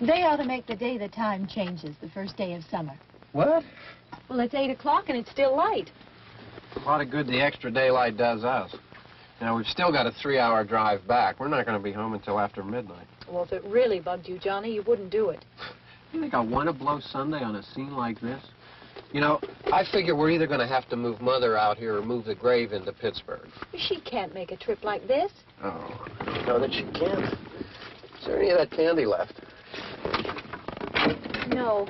They ought to make the day the time changes, the first day of summer. What? Well, it's 8 o'clock and it's still light. A lot of good the extra daylight does us. Now, we've still got a 3-hour drive back. We're not going to be home until after midnight. Well, if it really bugged you, Johnny, you wouldn't do it. You think I want to blow Sunday on a scene like this? You know, I figure we're either going to have to move Mother out here or move the grave into Pittsburgh. She can't make a trip like this. Oh, I don't know that she can. Is there any of that candy left? No.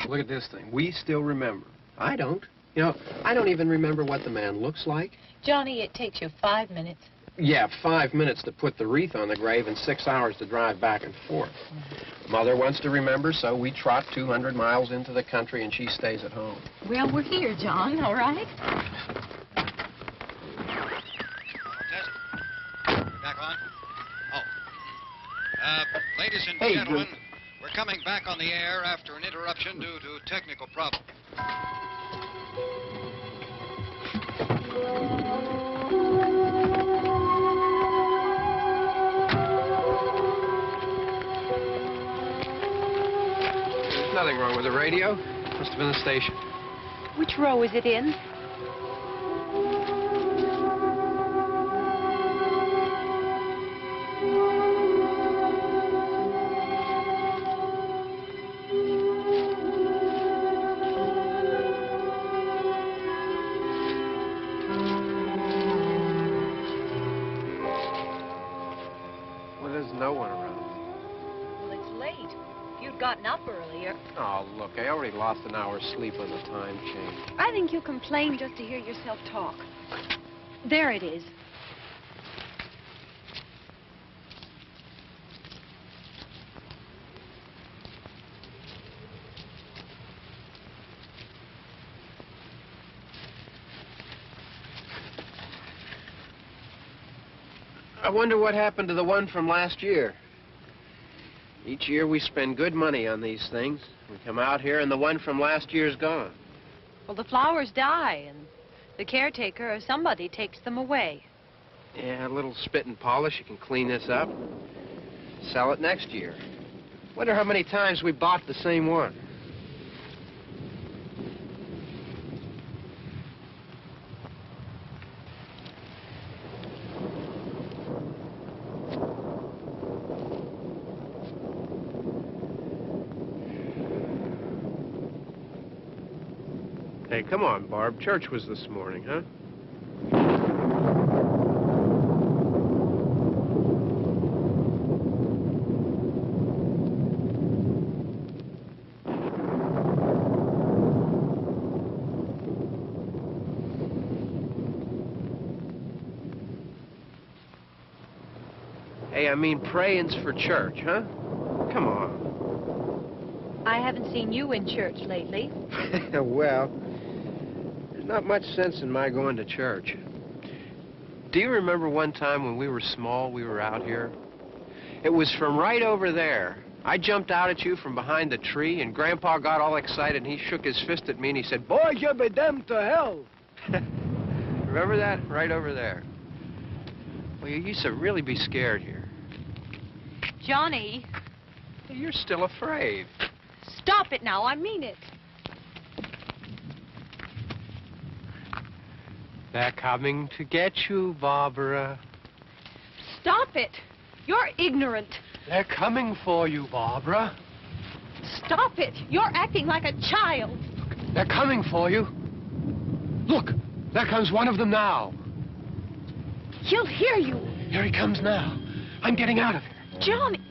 Look at this thing. We still remember. I don't. You know, I don't even remember what the man looks like. Johnny, it takes you 5 minutes. Yeah, 5 minutes to put the wreath on the grave and 6 hours to drive back and forth. Mother wants to remember, so we trot 200 miles into the country and she stays at home. Well, we're here, John, all right? Back on? Oh. Ladies and gentlemen, we're coming back on the air after an interruption due to technical problems. There's nothing wrong with the radio. Must have been the station. Which row is it in? Well, there's no one around. Well, it's late. If you'd gotten up earlier. Oh, look, I already lost an hour's sleep on the time change. I think you complain just to hear yourself talk. There it is. I wonder what happened to the one from last year. Each year we spend good money on these things. We come out here and the one from last year's gone. Well, the flowers die, and the caretaker or somebody takes them away. Yeah, a little spit and polish. You can clean this up. Sell it next year. Wonder how many times we bought the same one. Hey, come on, Barb. Church was this morning, huh? Hey, I mean praying's for church, huh? Come on. I haven't seen you in church lately. Well, there's not much sense in my going to church. Do you remember one time when we were small, we were out here? It was from right over there. I jumped out at you from behind the tree, and Grandpa got all excited, and he shook his fist at me, and he said, "Boy, you'll be damned to hell." Remember that? Right over there. Well, you used to really be scared here. Johnny. You're still afraid. Stop it now. I mean it. They're coming to get you, Barbara. Stop it. You're ignorant. They're coming for you, Barbara. Stop it. You're acting like a child. They're coming for you. Look, there comes one of them now. He'll hear you. Here he comes now. I'm getting out of here. Johnny.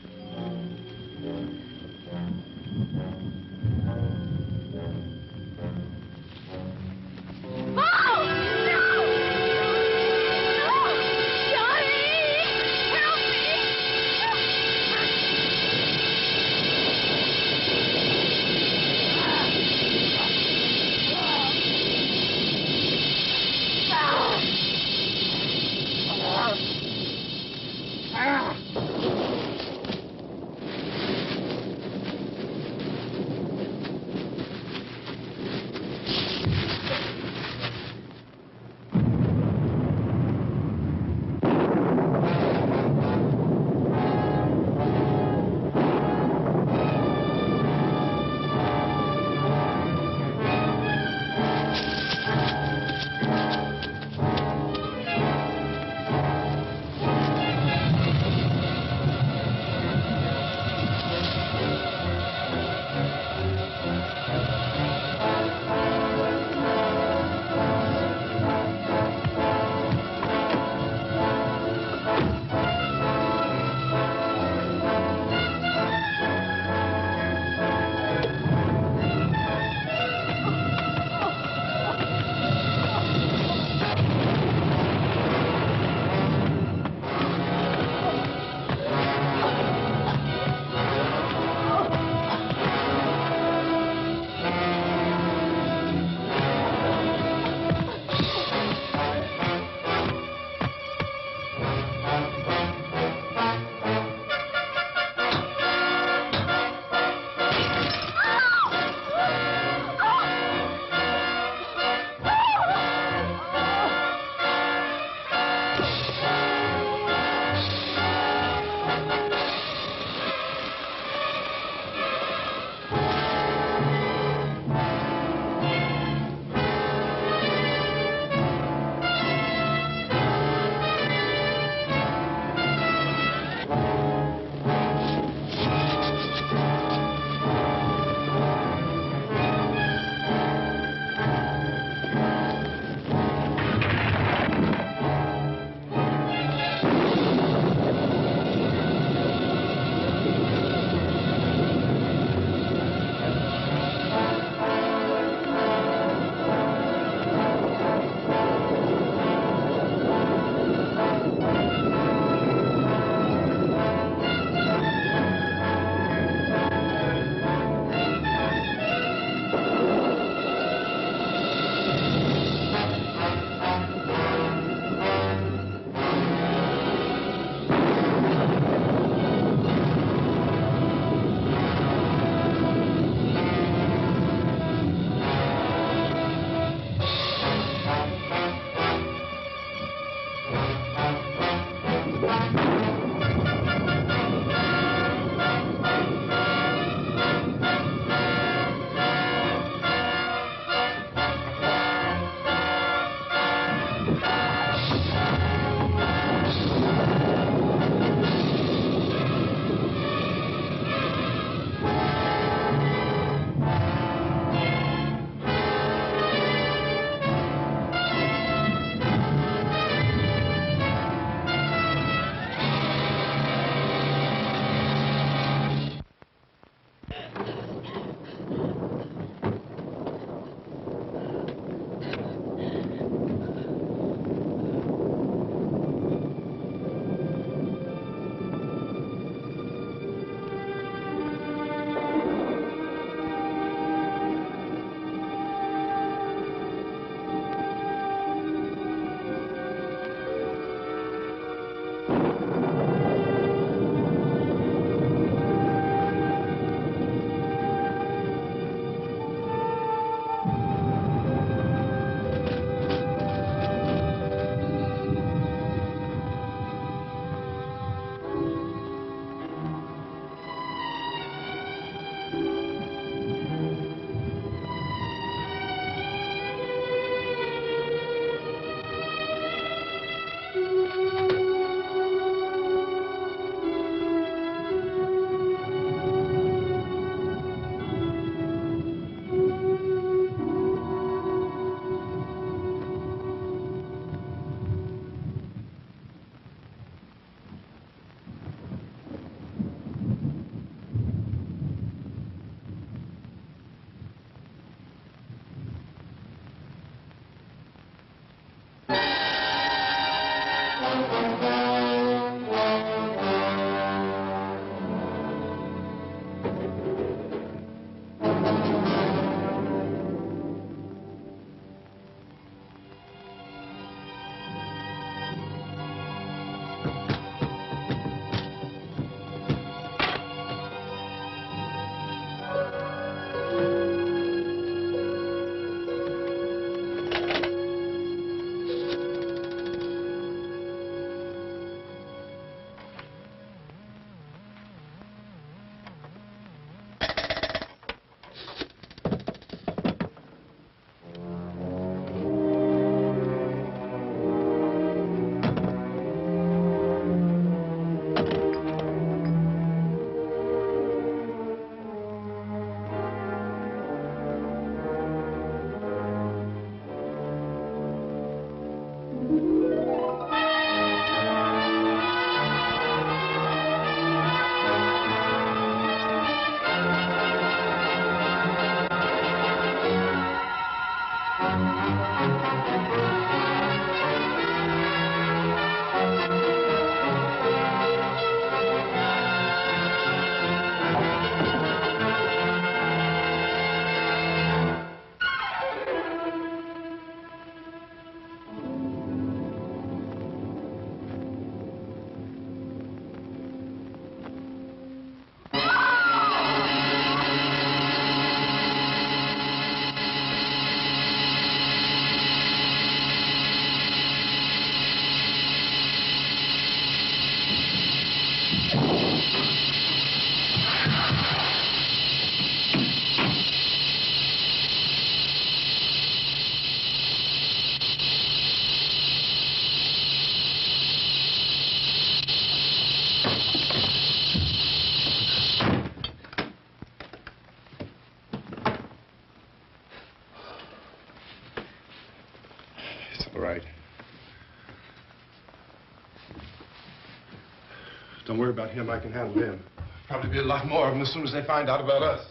Don't worry about him. I can handle him. Probably be a lot more of them as soon as they find out about us.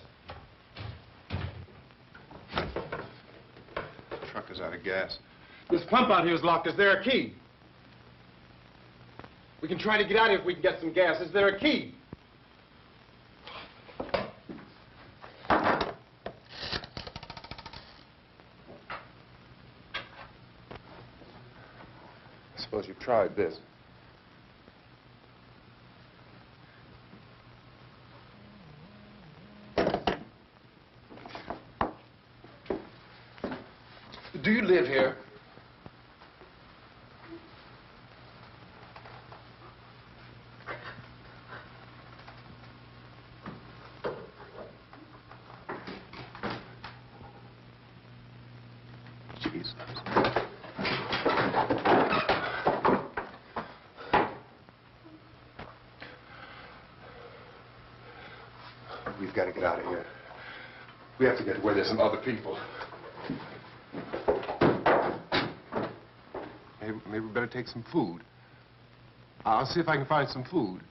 The truck is out of gas. This pump out here is locked. Is there a key? We can try to get out of here if we can get some gas. Is there a key? I suppose you've tried this. Do you live here? Jesus. We've got to get out of here. We have to get to where there's some other people. Maybe we better take some food. I'll see if I can find some food.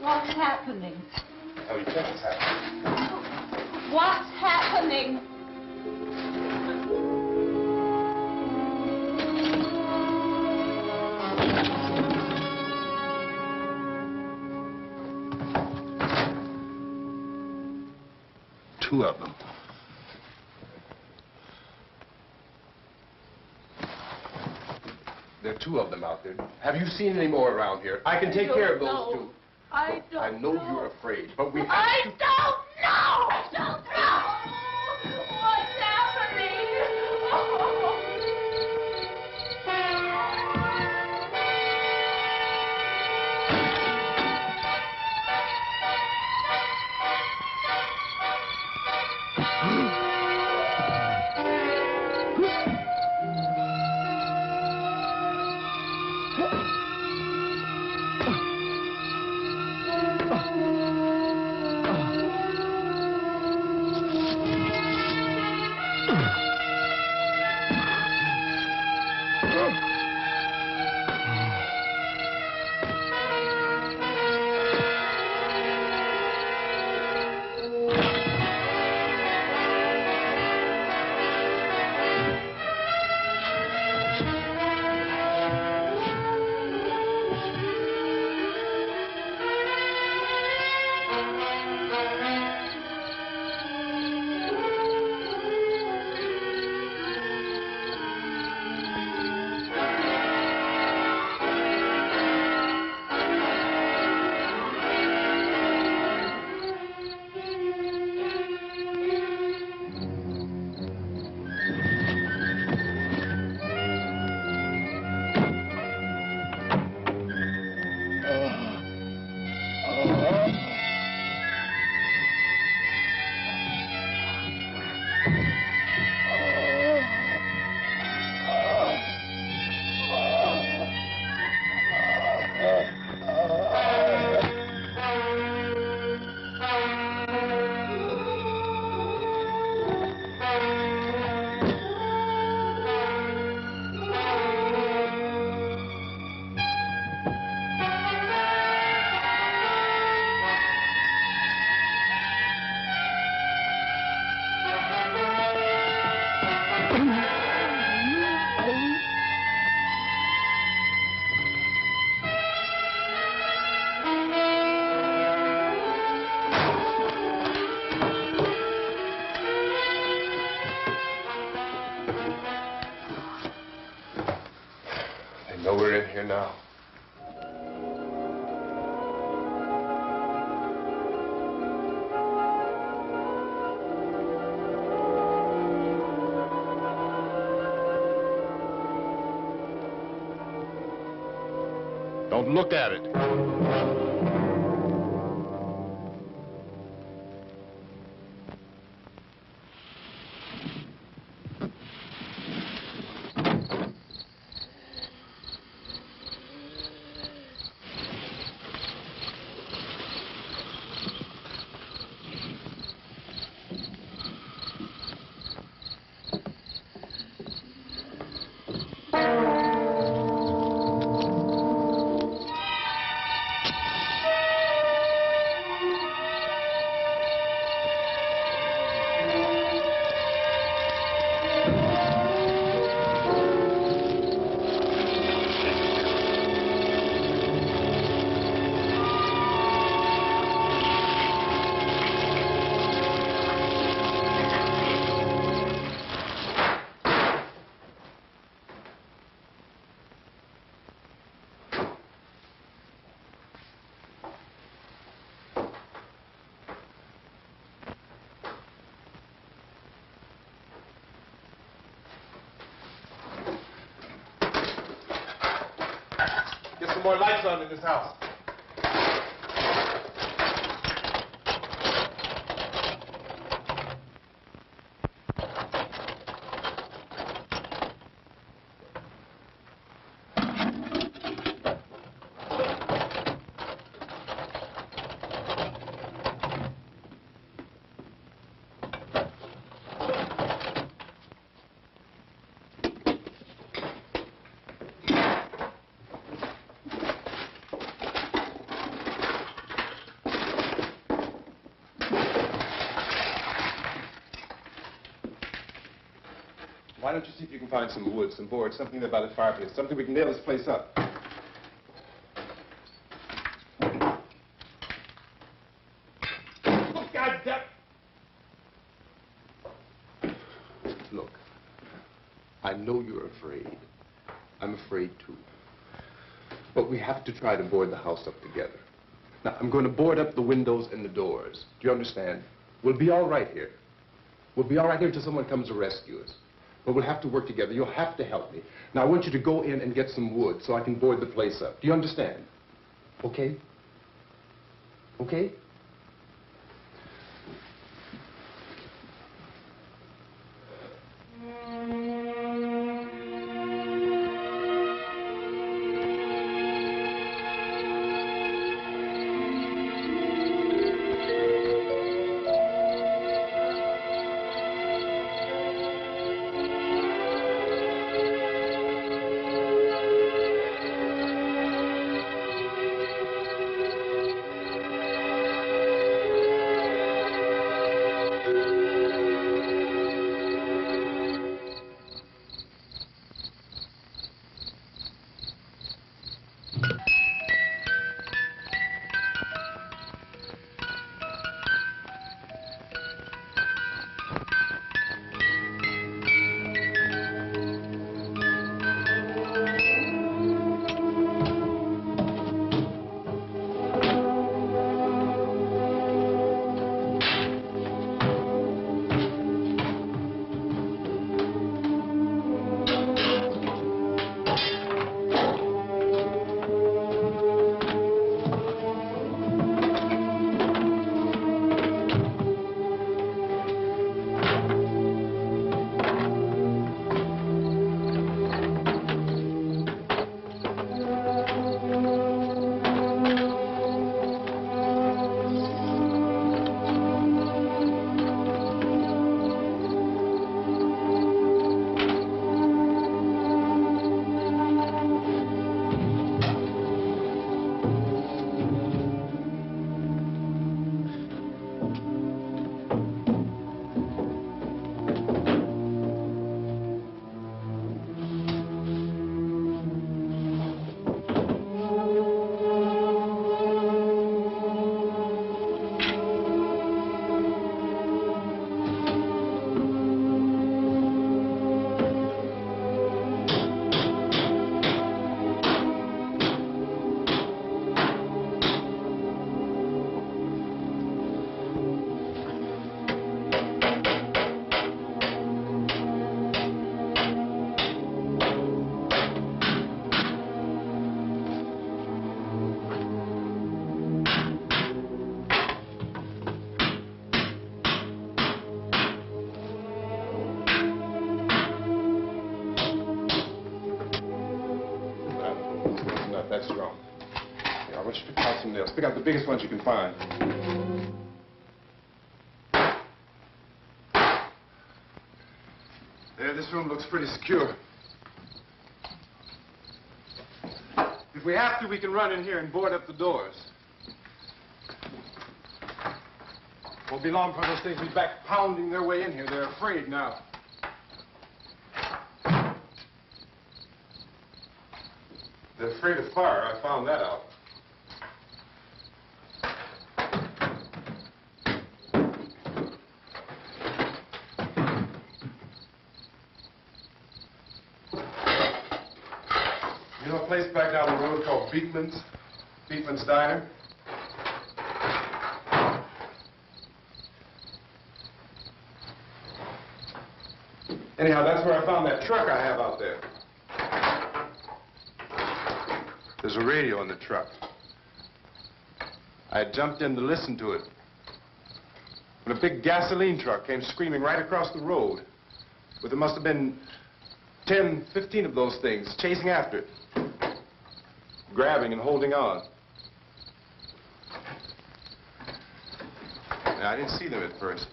What's happening? How do you think it's happening? What's happening? Two of them. There are two of them out there. Have you seen any more around here? I can take care of those two. I don't I know you're afraid, but we have I to... don't know! I don't know! What's happening? They know we're in here now. Don't look at it. Get some more lights on in this house. Why don't you see if you can find some wood, some boards, something there by the fireplace, something we can nail this place up. Oh, God damn! Look, I know you're afraid. I'm afraid too. But we have to try to board the house up together. Now, I'm going to board up the windows and the doors. Do you understand? We'll be all right here. We'll be all right here until someone comes to rescue us. But we'll have to work together. You'll have to help me. Now, I want you to go in and get some wood so I can board the place up. Do you understand? Okay? Okay? ventilation nails. Pick out the biggest ones you can find. There, this room looks pretty secure. If we have to, we can run in here and board up the doors. Won't be long before those things will be back pounding their way in here. They're afraid now. They're afraid of fire. I found that out. You know a place back down the road called Beekman's? Beekman's Diner? Anyhow, that's where I found that truck I have out there. There's a radio in the truck. I had jumped in to listen to it when a big gasoline truck came screaming right across the road. But there must have been 10, 15 of those things chasing after it, grabbing and holding on. Now, I didn't see them at first.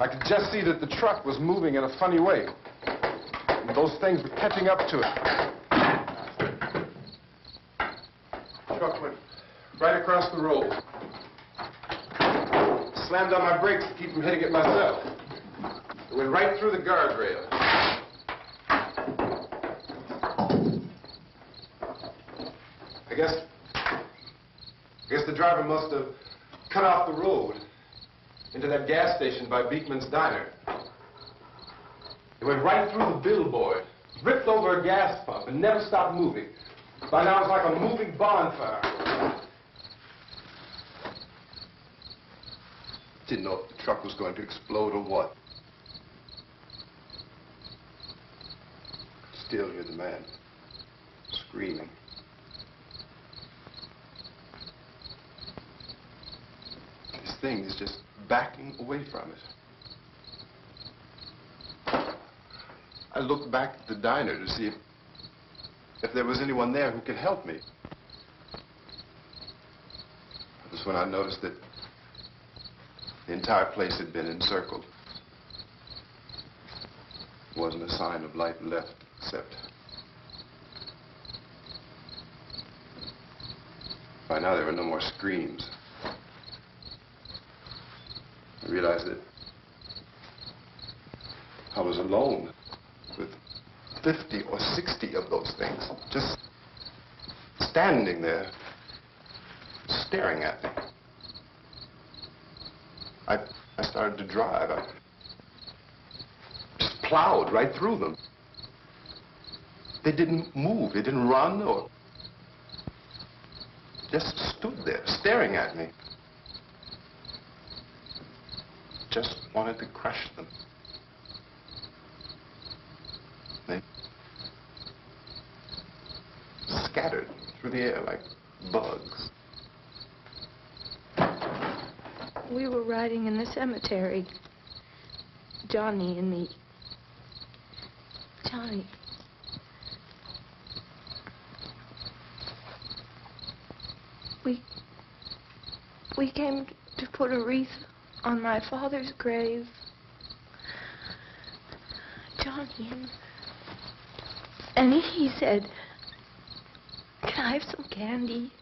I could just see that the truck was moving in a funny way. And those things were catching up to it. The truck went right across the road. Slammed on my brakes to keep from hitting it myself. It went right through the guardrail. I guess the driver must have cut off the road into that gas station by Beekman's Diner. It went right through the billboard, ripped over a gas pump, and never stopped moving. By now, it's like a moving bonfire. Didn't know if the truck was going to explode or what. Still hear the man screaming. This thing is just backing away from it. I looked back at the diner to see if there was anyone there who could help me. That was when I noticed that the entire place had been encircled. There wasn't a sign of light left, except by now there were no more screams. I realized that I was alone with 50 or 60 of those things, just standing there, staring at me. I started to drive. I just plowed right through them. They didn't move. They didn't run or just stood there, staring at me. Just wanted to crush them. They scattered through the air like bugs. We were riding in the cemetery, Johnny and me. Johnny. We came to put a wreath on my father's grave. Johnny, and he said, "Can I have some candy,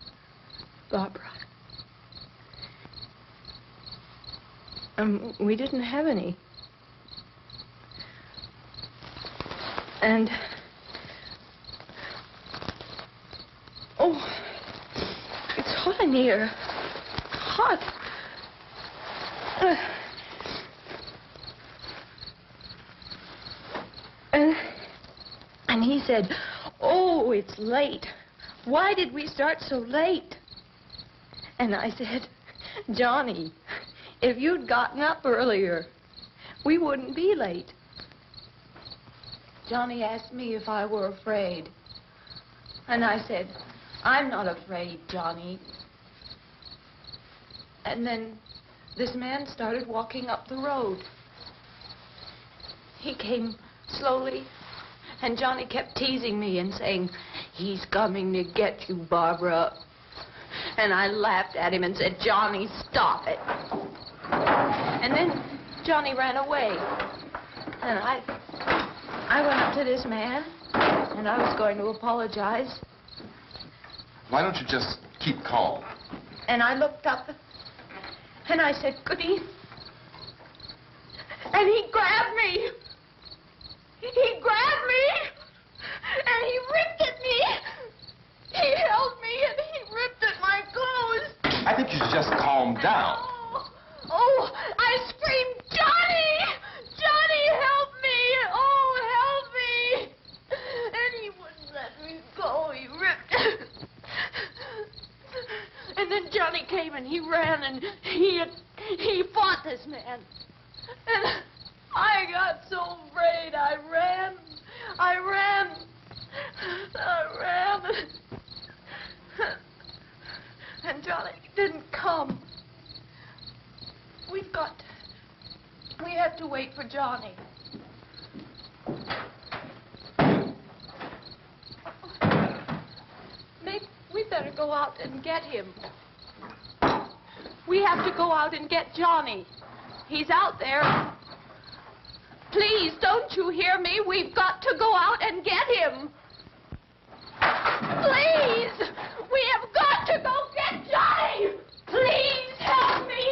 Barbara?" We didn't have any. And, oh, it's hot in here. Hot. And he said, "Oh, it's late. Why did we start so late?" And I said, "Johnny, if you'd gotten up earlier, we wouldn't be late." Johnny asked me if I were afraid. And I said, "I'm not afraid, Johnny." And then this man started walking up the road. He came slowly, and Johnny kept teasing me and saying, "He's coming to get you, Barbara." And I laughed at him and said, "Johnny, stop it." And then Johnny ran away. And I went up to this man, and I was going to apologize. Why don't you just keep calm? And I looked up, and I said, "Goody." And he grabbed me. He grabbed me, and he ripped at me. He held me, and he ripped at my clothes. I think you should just calm down. Oh, I screamed, "Johnny! Johnny, help me! Oh, help me!" And he wouldn't let me go. He ripped. And then Johnny came and he ran and he fought this man. And I got so afraid. I ran. And Johnny didn't come. We have to wait for Johnny. Maybe we better go out and get him. We have to go out and get Johnny. He's out there. Please, don't you hear me? We've got to go out and get him. Please! We have got to go get Johnny! Please help me!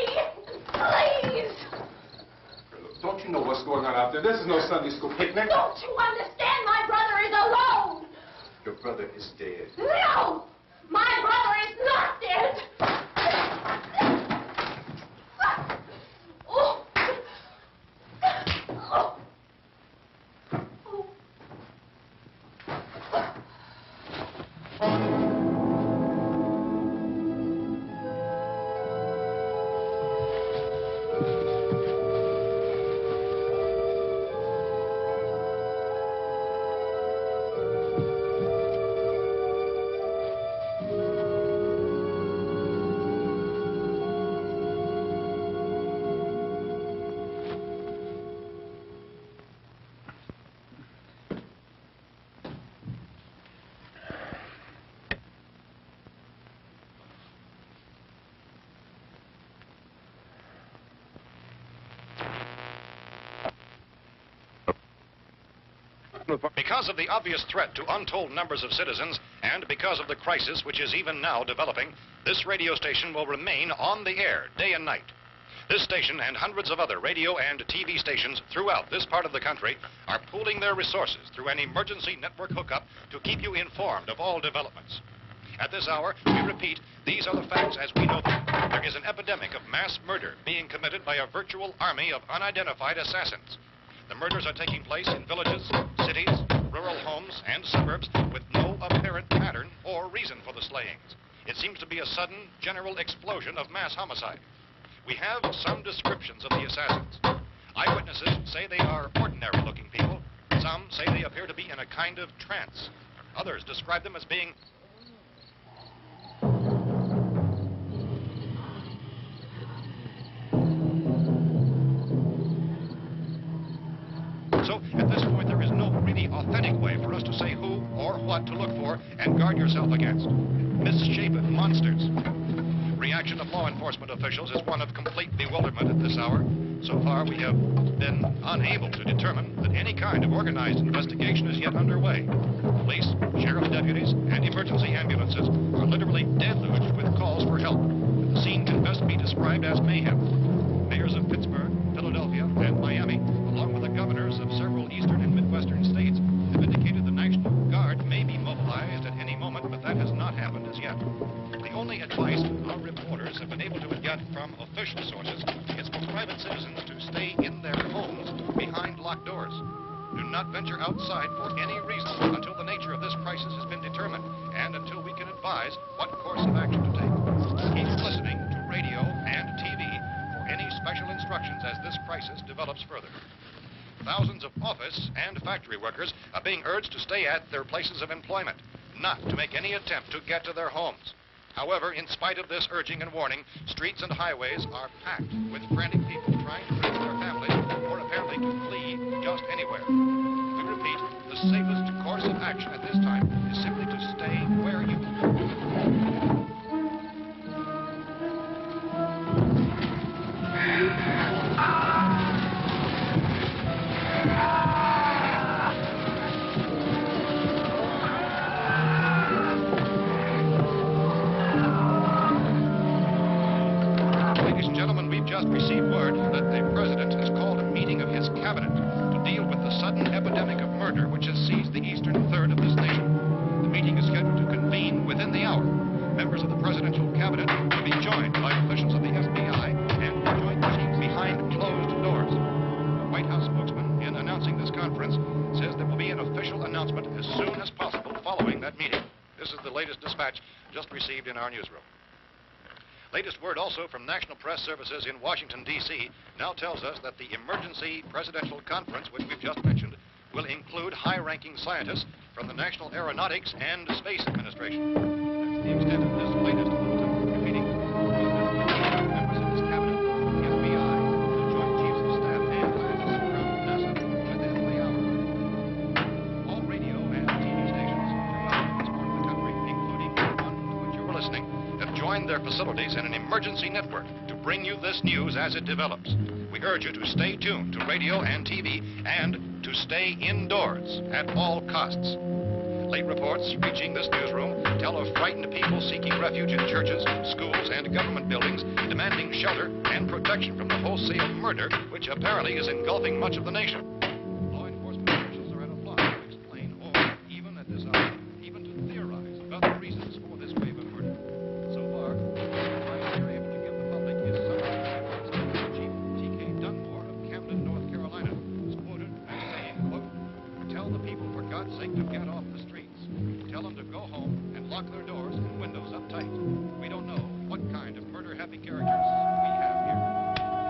Please! Don't you know what's going on out there? This is no Sunday school picnic. Don't you understand? My brother is alone! Your brother is dead. No! My brother is not dead! Oh. Oh. Because of the obvious threat to untold numbers of citizens, and because of the crisis which is even now developing, this radio station will remain on the air day and night. This station and hundreds of other radio and TV stations throughout this part of the country are pooling their resources through an emergency network hookup to keep you informed of all developments. At this hour, we repeat, these are the facts as we know them. There is an epidemic of mass murder being committed by a virtual army of unidentified assassins. The murders are taking place in villages, cities, rural homes, and suburbs with no apparent pattern or reason for the slayings. It seems to be a sudden, general explosion of mass homicide. We have some descriptions of the assassins. Eyewitnesses say they are ordinary-looking people. Some say they appear to be in a kind of trance. Others describe them as being So, at this point, there is no really authentic way for us to say who or what to look for and guard yourself against. Misshapen monsters. Reaction of law enforcement officials is one of complete bewilderment at this hour. So far, we have been unable to determine that any kind of organized investigation is yet underway. Police, sheriff's deputies, and emergency ambulances are literally deluged with calls for help. The scene can best be described as mayhem. Mayors of Pittsburgh, Philadelphia, and Miami, along with the governors of several eastern and midwestern states, have indicated the National Guard may be mobilized at any moment, but that has not happened as yet. The only advice our reporters have been able to get from official sources is for private citizens to stay in their homes behind locked doors. Do not venture outside for any reason until the nature of this crisis has been determined and until we can advise what course of action to take. Keep listening to radio and TV for any special instructions as this crisis develops further. Thousands of office and factory workers are being urged to stay at their places of employment, not to make any attempt to get to their homes. However, in spite of this urging and warning, streets and highways are packed with frantic people trying to reach their families or apparently to flee just anywhere. We repeat, the safest course of action at this time is simply to stay where you are. Ladies and gentlemen, we've just received word that the President has called a meeting of his cabinet to deal with the sudden epidemic of murder which has seized the eastern third of this nation. The meeting is scheduled to convene within the hour. Members of the presidential cabinet will be joined by officials of the FBI and joint meetings behind closed doors. The White House spokesman, in announcing this conference, says there will be an official announcement as soon as possible following that meeting. This is the latest dispatch just received in our newsroom. Latest word also from National Press Services in Washington, D.C. now tells us that the emergency presidential conference, which we've just mentioned, will include high-ranking scientists from the National Aeronautics and Space Administration. That's the extent of this latest bulletin. Repeating, members of this cabinet, the FBI, the Joint Chiefs of Staff, and scientists from NASA within the hour. All radio and TV stations throughout this part of the country, including the one to which you were listening, have joined their facilities in an emergency network to bring you this news as it develops. We urge you to stay tuned to radio and TV and to stay indoors at all costs. Late reports reaching this newsroom tell of frightened people seeking refuge in churches, schools, and government buildings, demanding shelter and protection from the wholesale murder which apparently is engulfing much of the nation. Law enforcement officials are at a loss to explain or, even at this hour, even to theorize about the reasons for this wave of murder. So far, the advice they're able to give the public is something Chief T.K. Dunmore of Camden, North Carolina, is quoted as saying, quote, "Tell the people, for God's sake, to get off the streets. Tell them to go home and lock their doors and windows up tight. We don't know what kind of murder-happy characters we have here."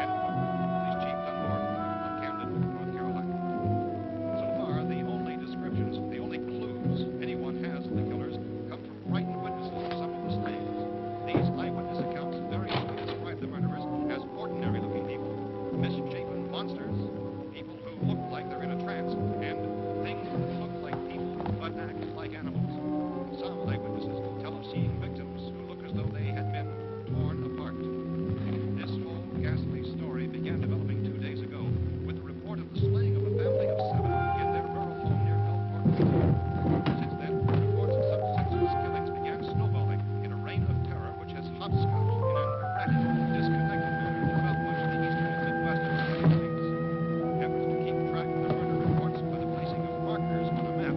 End quote. This Chief Dunmore of Camden, North Carolina. So far, the only descriptions, the only clues anyone has of the killers come from frightened witnesses of some of the slayings. These eyewitness accounts variously describe the murderers as ordinary-looking people, misshapen monsters, people who look like they're in a trance, and things that look like people but act like animals. Some eyewitnesses tell of seeing victims who look as though they had been torn apart. This whole ghastly story began developing 2 days ago with the report of the slaying of a family of 7 in their rural home near Gulfport. Since then, reports of such senseless killings began snowballing in a reign of terror which has hopscotched in an erratic, disconnected manner throughout much of the eastern and midwestern United States. Efforts to keep track of the murder reports by the placing of markers on a map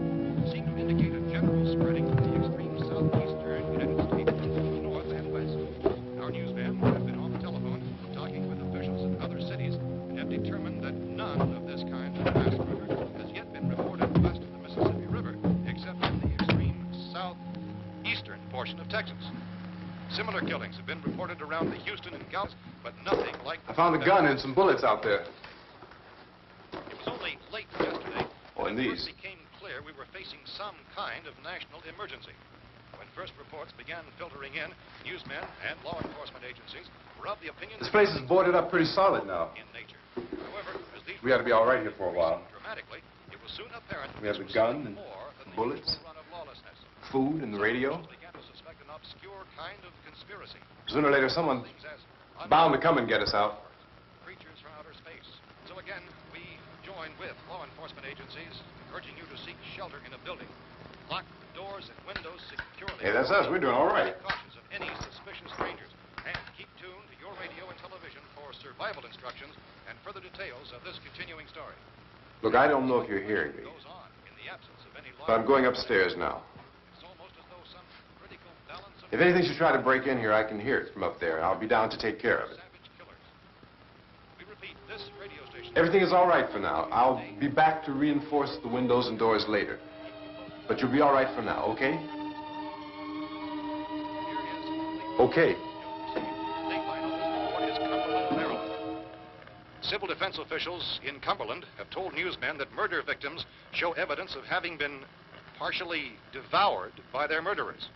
seem to indicate a general spreading of the extreme southeastern United States to the north and west. Our newsmen have been on the telephone talking with officials in other cities and have determined that none of this kind of mass murder has yet been reported west of the Mississippi River, except in the extreme southeastern portion of Texas. Similar killings have been reported around the Houston and Galveston, but nothing like I found a gun and some bullets out there. It was only late yesterday Oh, and when it these. first became clear we were facing some kind of national emergency. When first reports began filtering in, newsmen and law enforcement agencies were of the opinion This that place is boarded up pretty solid now. in nature. However, as these We ought to be all right here for a while. dramatically, it was soon apparent We have this the was gun something and more than the bullets. usual run of lawlessness. Food and the radio. Officials began to suspect an obscure kind of conspiracy. Sooner or later, someone's Things as bound to come and get us out. creatures from outer space. So again, we join with law enforcement agencies, urging you to seek shelter in a building. Lock the doors and windows securely. Hey, that's us. We're doing all right. Take cautious of any suspicious strangers. And keep tuned to your radio and television for survival instructions and further details of this continuing story. Look, I don't know if you're hearing me, Goes on in the absence of any law. but I'm going upstairs now. It's almost as though some critical balance of If anything should try to break in here, I can hear it from up there, and I'll be down to take care of it. savage killers. We repeat, this radio station. Everything is all right for now. I'll be back to reinforce the windows and doors later. But you'll be all right for now, okay? Here is Okay. Dateline on this report is Cumberland, Maryland. Civil defense officials in Cumberland have told newsmen that murder victims show evidence of having been partially devoured by their murderers.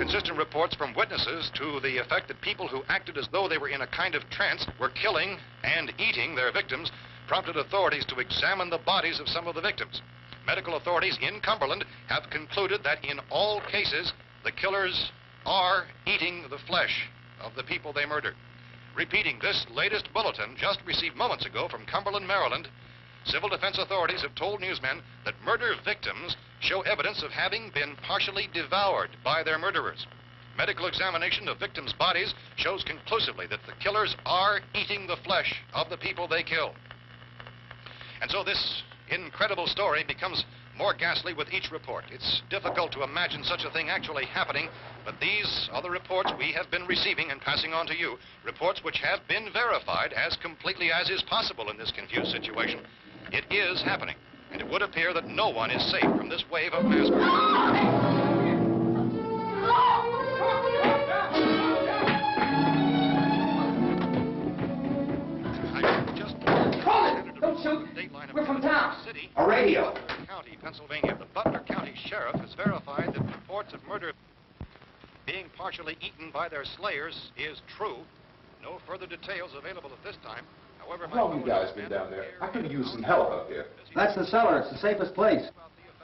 inconsistent reports from witnesses to the effect that people who acted as though they were in a kind of trance were killing and eating their victims prompted authorities to examine the bodies of some of the victims. Medical authorities in Cumberland have concluded that in all cases, the killers are eating the flesh of the people they murdered. Repeating this latest bulletin just received moments ago from Cumberland, Maryland, civil defense authorities have told newsmen that murder victims show evidence of having been partially devoured by their murderers. Medical examination of victims' bodies shows conclusively that the killers are eating the flesh of the people they kill. And so this incredible story becomes more ghastly with each report. It's difficult to imagine such a thing actually happening, but these are the reports we have been receiving and passing on to you, reports which have been verified as completely as is possible in this confused situation. It is happening, and it would appear that no one is safe from this wave of mass murder. Don't shoot. We're from town. A radio. County, Pennsylvania. The Butler County Sheriff has verified that reports of murder being partially eaten by their slayers is true. No further details available at this time. However, How long you guys been down there? I could use some help up here. That's the cellar. It's the safest place.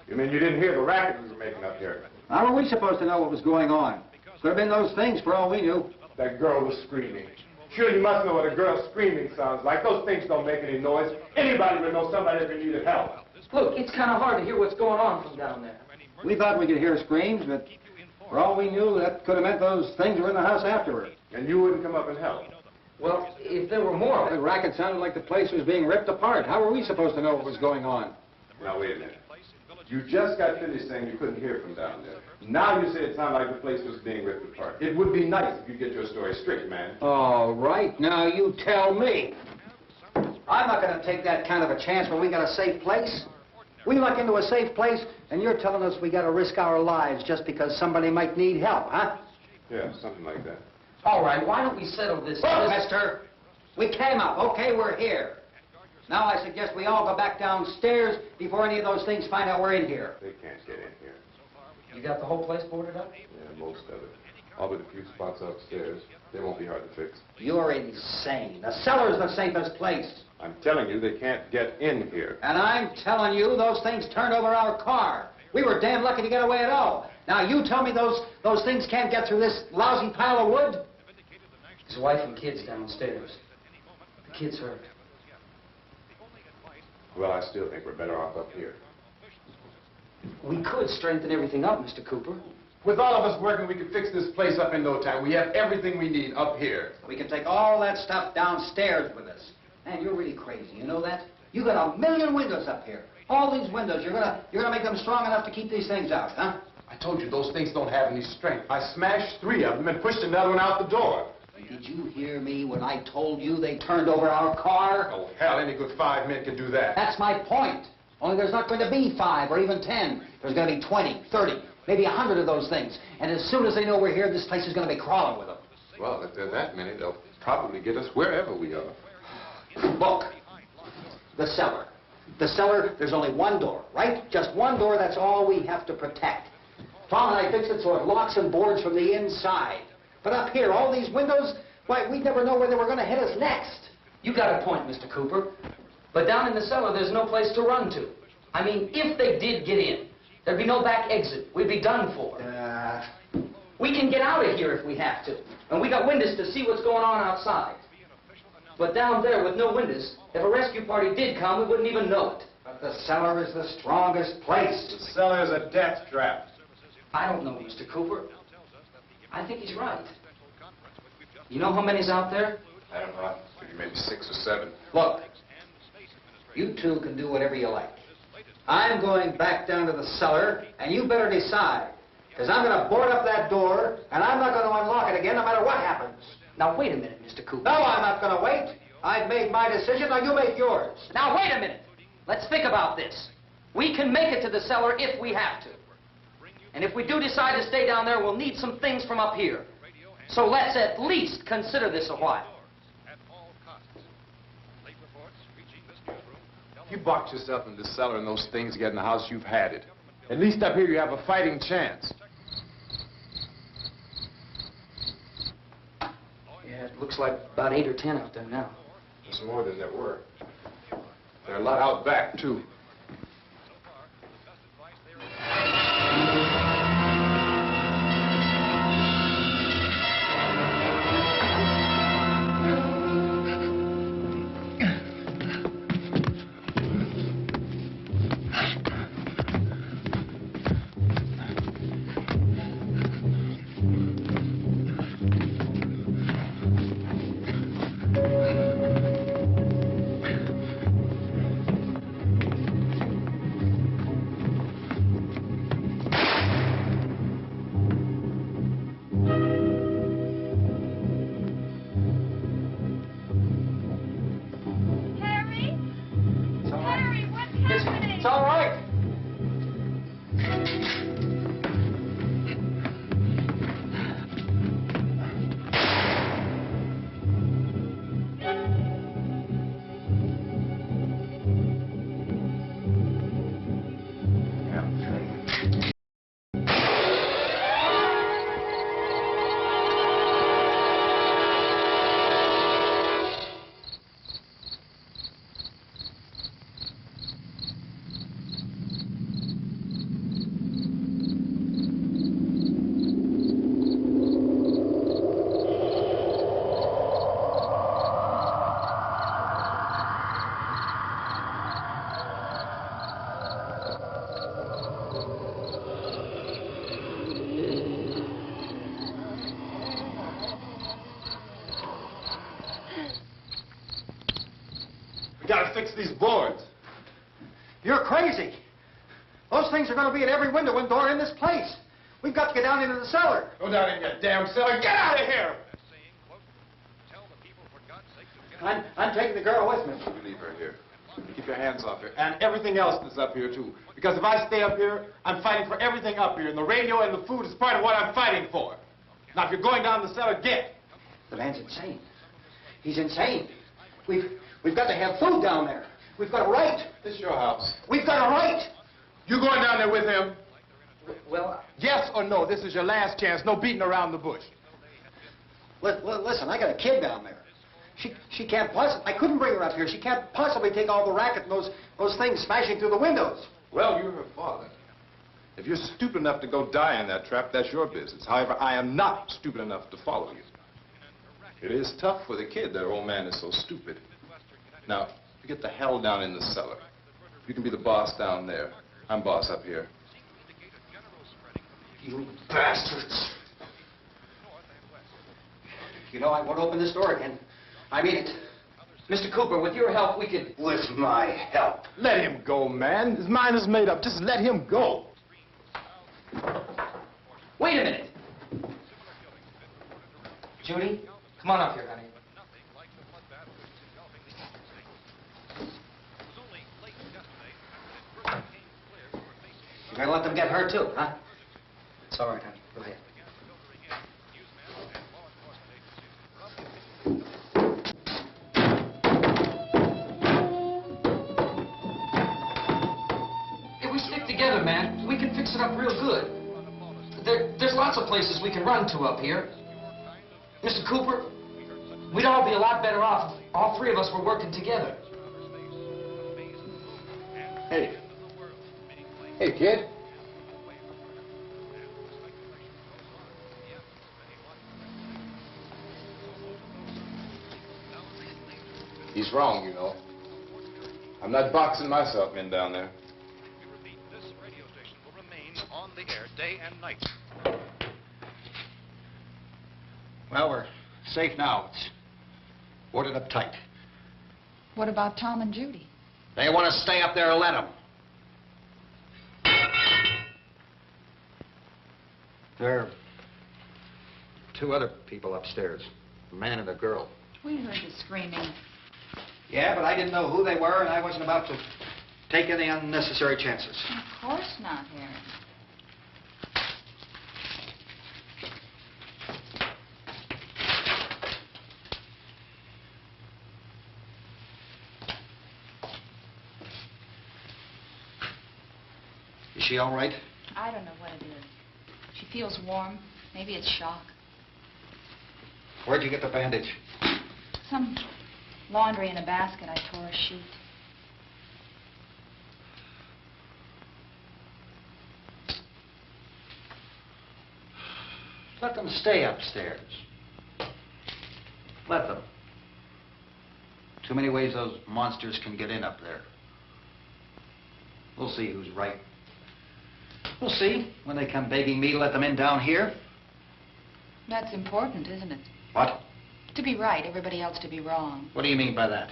You mean you didn't hear the racket we were making up here? How were we supposed to know what was going on? Could have been those things for all we knew. That girl was screaming. Sure, you must know what a girl screaming sounds like. Those things don't make any noise. Anybody would know somebody ever needed help. Look, it's kind of hard to hear what's going on from down there. We thought we could hear screams, but for all we knew, that could have meant those things were in the house afterward. And you wouldn't come up and help? Well, if there were more... The racket sounded like the place was being ripped apart. How were we supposed to know what was going on? Now, wait a minute. You just got finished saying you couldn't hear from down there. Now you say it sounded like the place was being ripped apart. It would be nice if you get your story straight, man. All right, now you tell me. I'm not going to take that kind of a chance when we got a safe place. We luck into a safe place, and you're telling us we got to risk our lives just because somebody might need help, huh? Yeah, something like that. All right, why don't we settle this... Look, mister, we came up. Okay, we're here. Now I suggest we all go back downstairs before any of those things find out we're in here. They can't get in here. You got the whole place boarded up? Yeah, most of it. All but a few spots upstairs. They won't be hard to fix. You're insane. The cellar's the safest place. I'm telling you, they can't get in here. And I'm telling you, those things turned over our car. We were damn lucky to get away at all. Now you tell me those things can't get through this lousy pile of wood? His wife and kids downstairs. The kid's hurt. Well, I still think we're better off up here. We could strengthen everything up, Mr. Cooper. With all of us working, we could fix this place up in no time. We have everything we need up here. We can take all that stuff downstairs with us. Man, you're really crazy, you know that? You got 1,000,000 windows up here. All these windows, you're gonna make them strong enough to keep these things out, huh? I told you, those things don't have any strength. I smashed 3 of them and pushed another one out the door. Did you hear me when I told you they turned over our car? Oh, hell, any good 5 men can do that. That's my point. Only there's not going to be 5 or even 10. There's going to be 20, 30, maybe 100 of those things. And as soon as they know we're here, this place is going to be crawling with them. Well, if there are that many, they'll probably get us wherever we are. Look, the cellar. The cellar, there's only one door, right? Just one door, that's all we have to protect. Tom and I fixed it so it locks and boards from the inside. But up here, all these windows, why, we'd never know where they were going to hit us next. You got a point, Mr. Cooper. But down in the cellar, there's no place to run to. I mean, if they did get in, there'd be no back exit. We'd be done for. We can get out of here if we have to. And we got windows to see what's going on outside. But down there with no windows, if a rescue party did come, we wouldn't even know it. But the cellar is the strongest place. The cellar is a death trap. I don't know, Mr. Cooper. I think he's right. You know how many's out there? I don't know. Maybe 6 or 7. Look, you two can do whatever you like. I'm going back down to the cellar, and you better decide. Because I'm going to board up that door, and I'm not going to unlock it again no matter what happens. Now, wait a minute, Mr. Cooper. No, I'm not going to wait. I've made my decision, now you make yours. Now, wait a minute. Let's think about this. We can make it to the cellar if we have to. And if we do decide to stay down there, we'll need some things from up here. So let's at least consider this a while. If you box yourself in the cellar and those things get in the house, you've had it. At least up here you have a fighting chance. Yeah, it looks like about 8 or 10 out there now. There's more than there were. There are a lot out back, too. It's all right. We gotta fix these boards. You're crazy. Those things are going to be at every window and door in this place. We've got to get down into the cellar. Go down in your damn cellar. Get out of here! I'm taking the girl with me. You leave her here. Keep your hands off her. And everything else that's up here, too. Because if I stay up here, I'm fighting for everything up here. And the radio and the food is part of what I'm fighting for. Now, if you're going down the cellar, get. The man's insane. He's insane. We've got to have food down there. We've got a right. This is your house. We've got a right. You going down there with him? Well, Yes or no? This is your last chance. No beating around the bush. listen, I got a kid down there. She can't possibly, I couldn't bring her up here. She can't possibly take all the racket and those things smashing through the windows. Well, you're her father. If you're stupid enough to go die in that trap, that's your business. However, I am not stupid enough to follow you. It is tough for the kid that old man is so stupid. Now, you get the hell down in the cellar. You can be the boss down there. I'm boss up here. You bastards. You know, I won't open this door again. I mean it. Mr. Cooper, with your help, we could... With my help. Let him go, man. His mind is made up. Just let him go. Wait a minute. Judy, come on up here, honey. You're going to let them get hurt, too, huh? It's all right, honey. Go ahead. If we stick together, man, we can fix it up real good. There's lots of places we can run to up here. Mr. Cooper, we'd all be a lot better off if all three of us were working together. Hey. Hey, kid. He's wrong, you know. I'm not boxing myself in down there. We repeat, this radio station will remain on the air day and night. Well, we're safe now. It's boarded up tight. What about Tom and Judy? They want to stay up there and let them. There are two other people upstairs, a man and a girl. We heard the screaming. Yeah, but I didn't know who they were, and I wasn't about to take any unnecessary chances. Of course not, Harry. Is she all right? I don't know what it is. She feels warm. Maybe it's shock. Where'd you get the bandage? Some laundry in a basket. I tore a sheet. Let them stay upstairs. Let them. Too many ways those monsters can get in up there. We'll see who's right. We'll see when they come begging me to let them in down here. That's important, isn't it? What? To be right, everybody else to be wrong. What do you mean by that?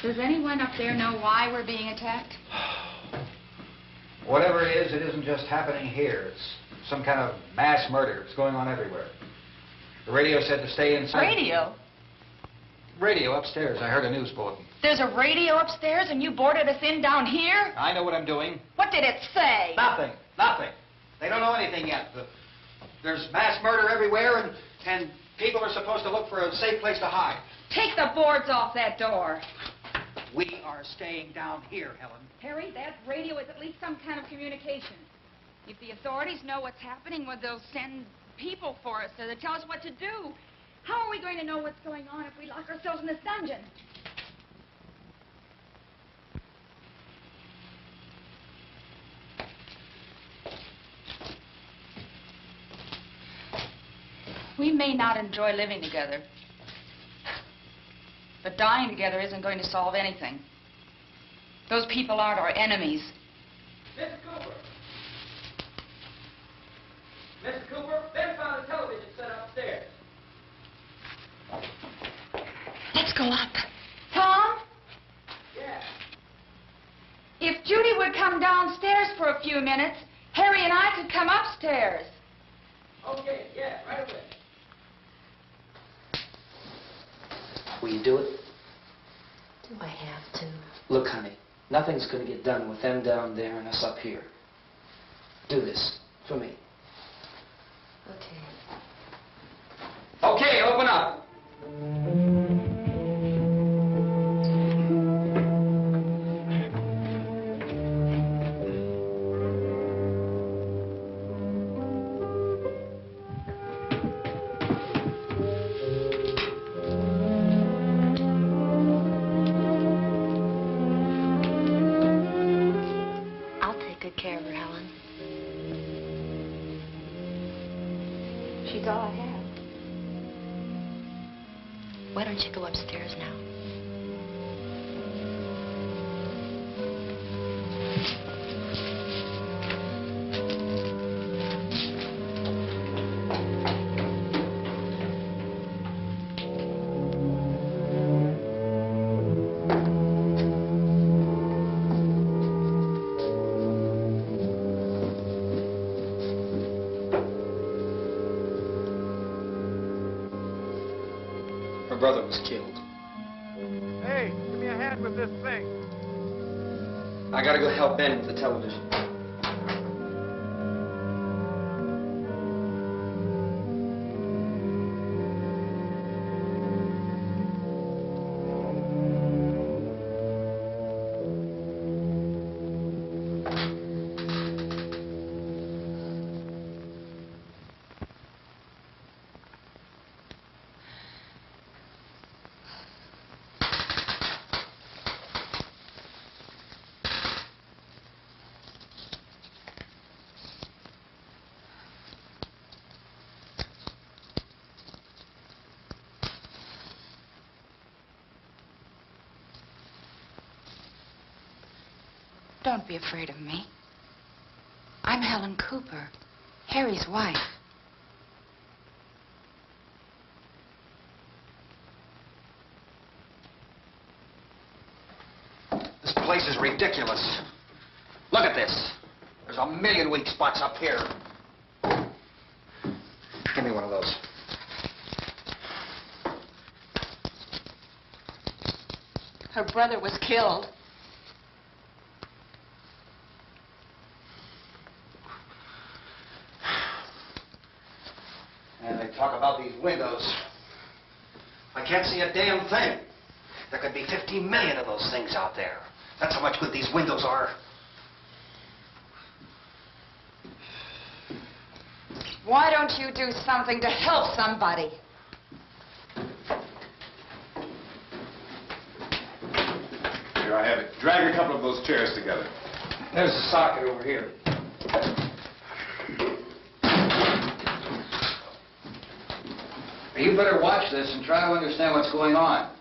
Does anyone up there know why we're being attacked? Whatever it isn't just happening here. It's some kind of mass murder. It's going on everywhere. The radio said to stay inside. Radio? Radio upstairs. I heard a news bulletin. There's a radio upstairs and you boarded us in down here? I know what I'm doing. What did it say? Nothing. Nothing. They don't know anything yet. There's mass murder everywhere, and people are supposed to look for a safe place to hide. Take the boards off that door. We are staying down here, Helen. Harry, that radio is at least some kind of communication. If the authorities know what's happening, well, they'll send people for us to tell us what to do. How are we going to know what's going on if we lock ourselves in this dungeon? We may not enjoy living together, but dying together isn't going to solve anything. Those people aren't our enemies. Mr. Cooper! Mr. Cooper, Ben found a television set upstairs. Let's go up. Tom? Yeah. If Judy would come downstairs for a few minutes, Harry and I could come upstairs. Okay, yeah, right away. Will you do it? Do I have to? Look, honey, nothing's going to get done with them down there and us up here. Do this for me. Okay. Okay, open up. I'll take good care of her, Helen. She's all I have. Why don't you go upstairs now? Her brother was killed. Hey, give me a hand with this thing. I gotta go help Ben with the television. Don't be afraid of me. I'm Helen Cooper, Harry's wife. This place is ridiculous. Look at this. There's a million weak spots up here. Give me one of those. Her brother was killed. And they talk about these windows. I can't see a damn thing. There could be 15 million of those things out there. That's how much good these windows are. Why don't you do something to help somebody? Here, I have it. Drag a couple of those chairs together. There's a socket over here. You better watch this and try to understand what's going on.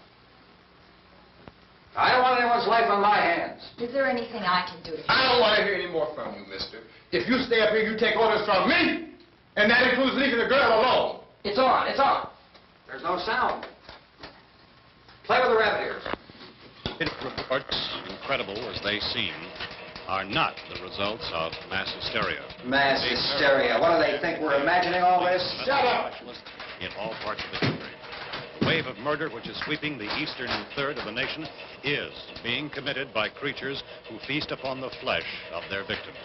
I don't want anyone's life on my hands. Is there anything I can do to I don't want to hear any more from you, mister. If you stay up here, you take orders from me. And that includes leaving the girl alone. It's on, it's on. There's no sound. Play with the rabbit ears. Reports, incredible as they seem, are not the results of mass hysteria. Mass hysteria. What do they think? We're imagining all this? Shut up! In all parts of the country. The wave of murder which is sweeping the eastern third of the nation is being committed by creatures who feast upon the flesh of their victims.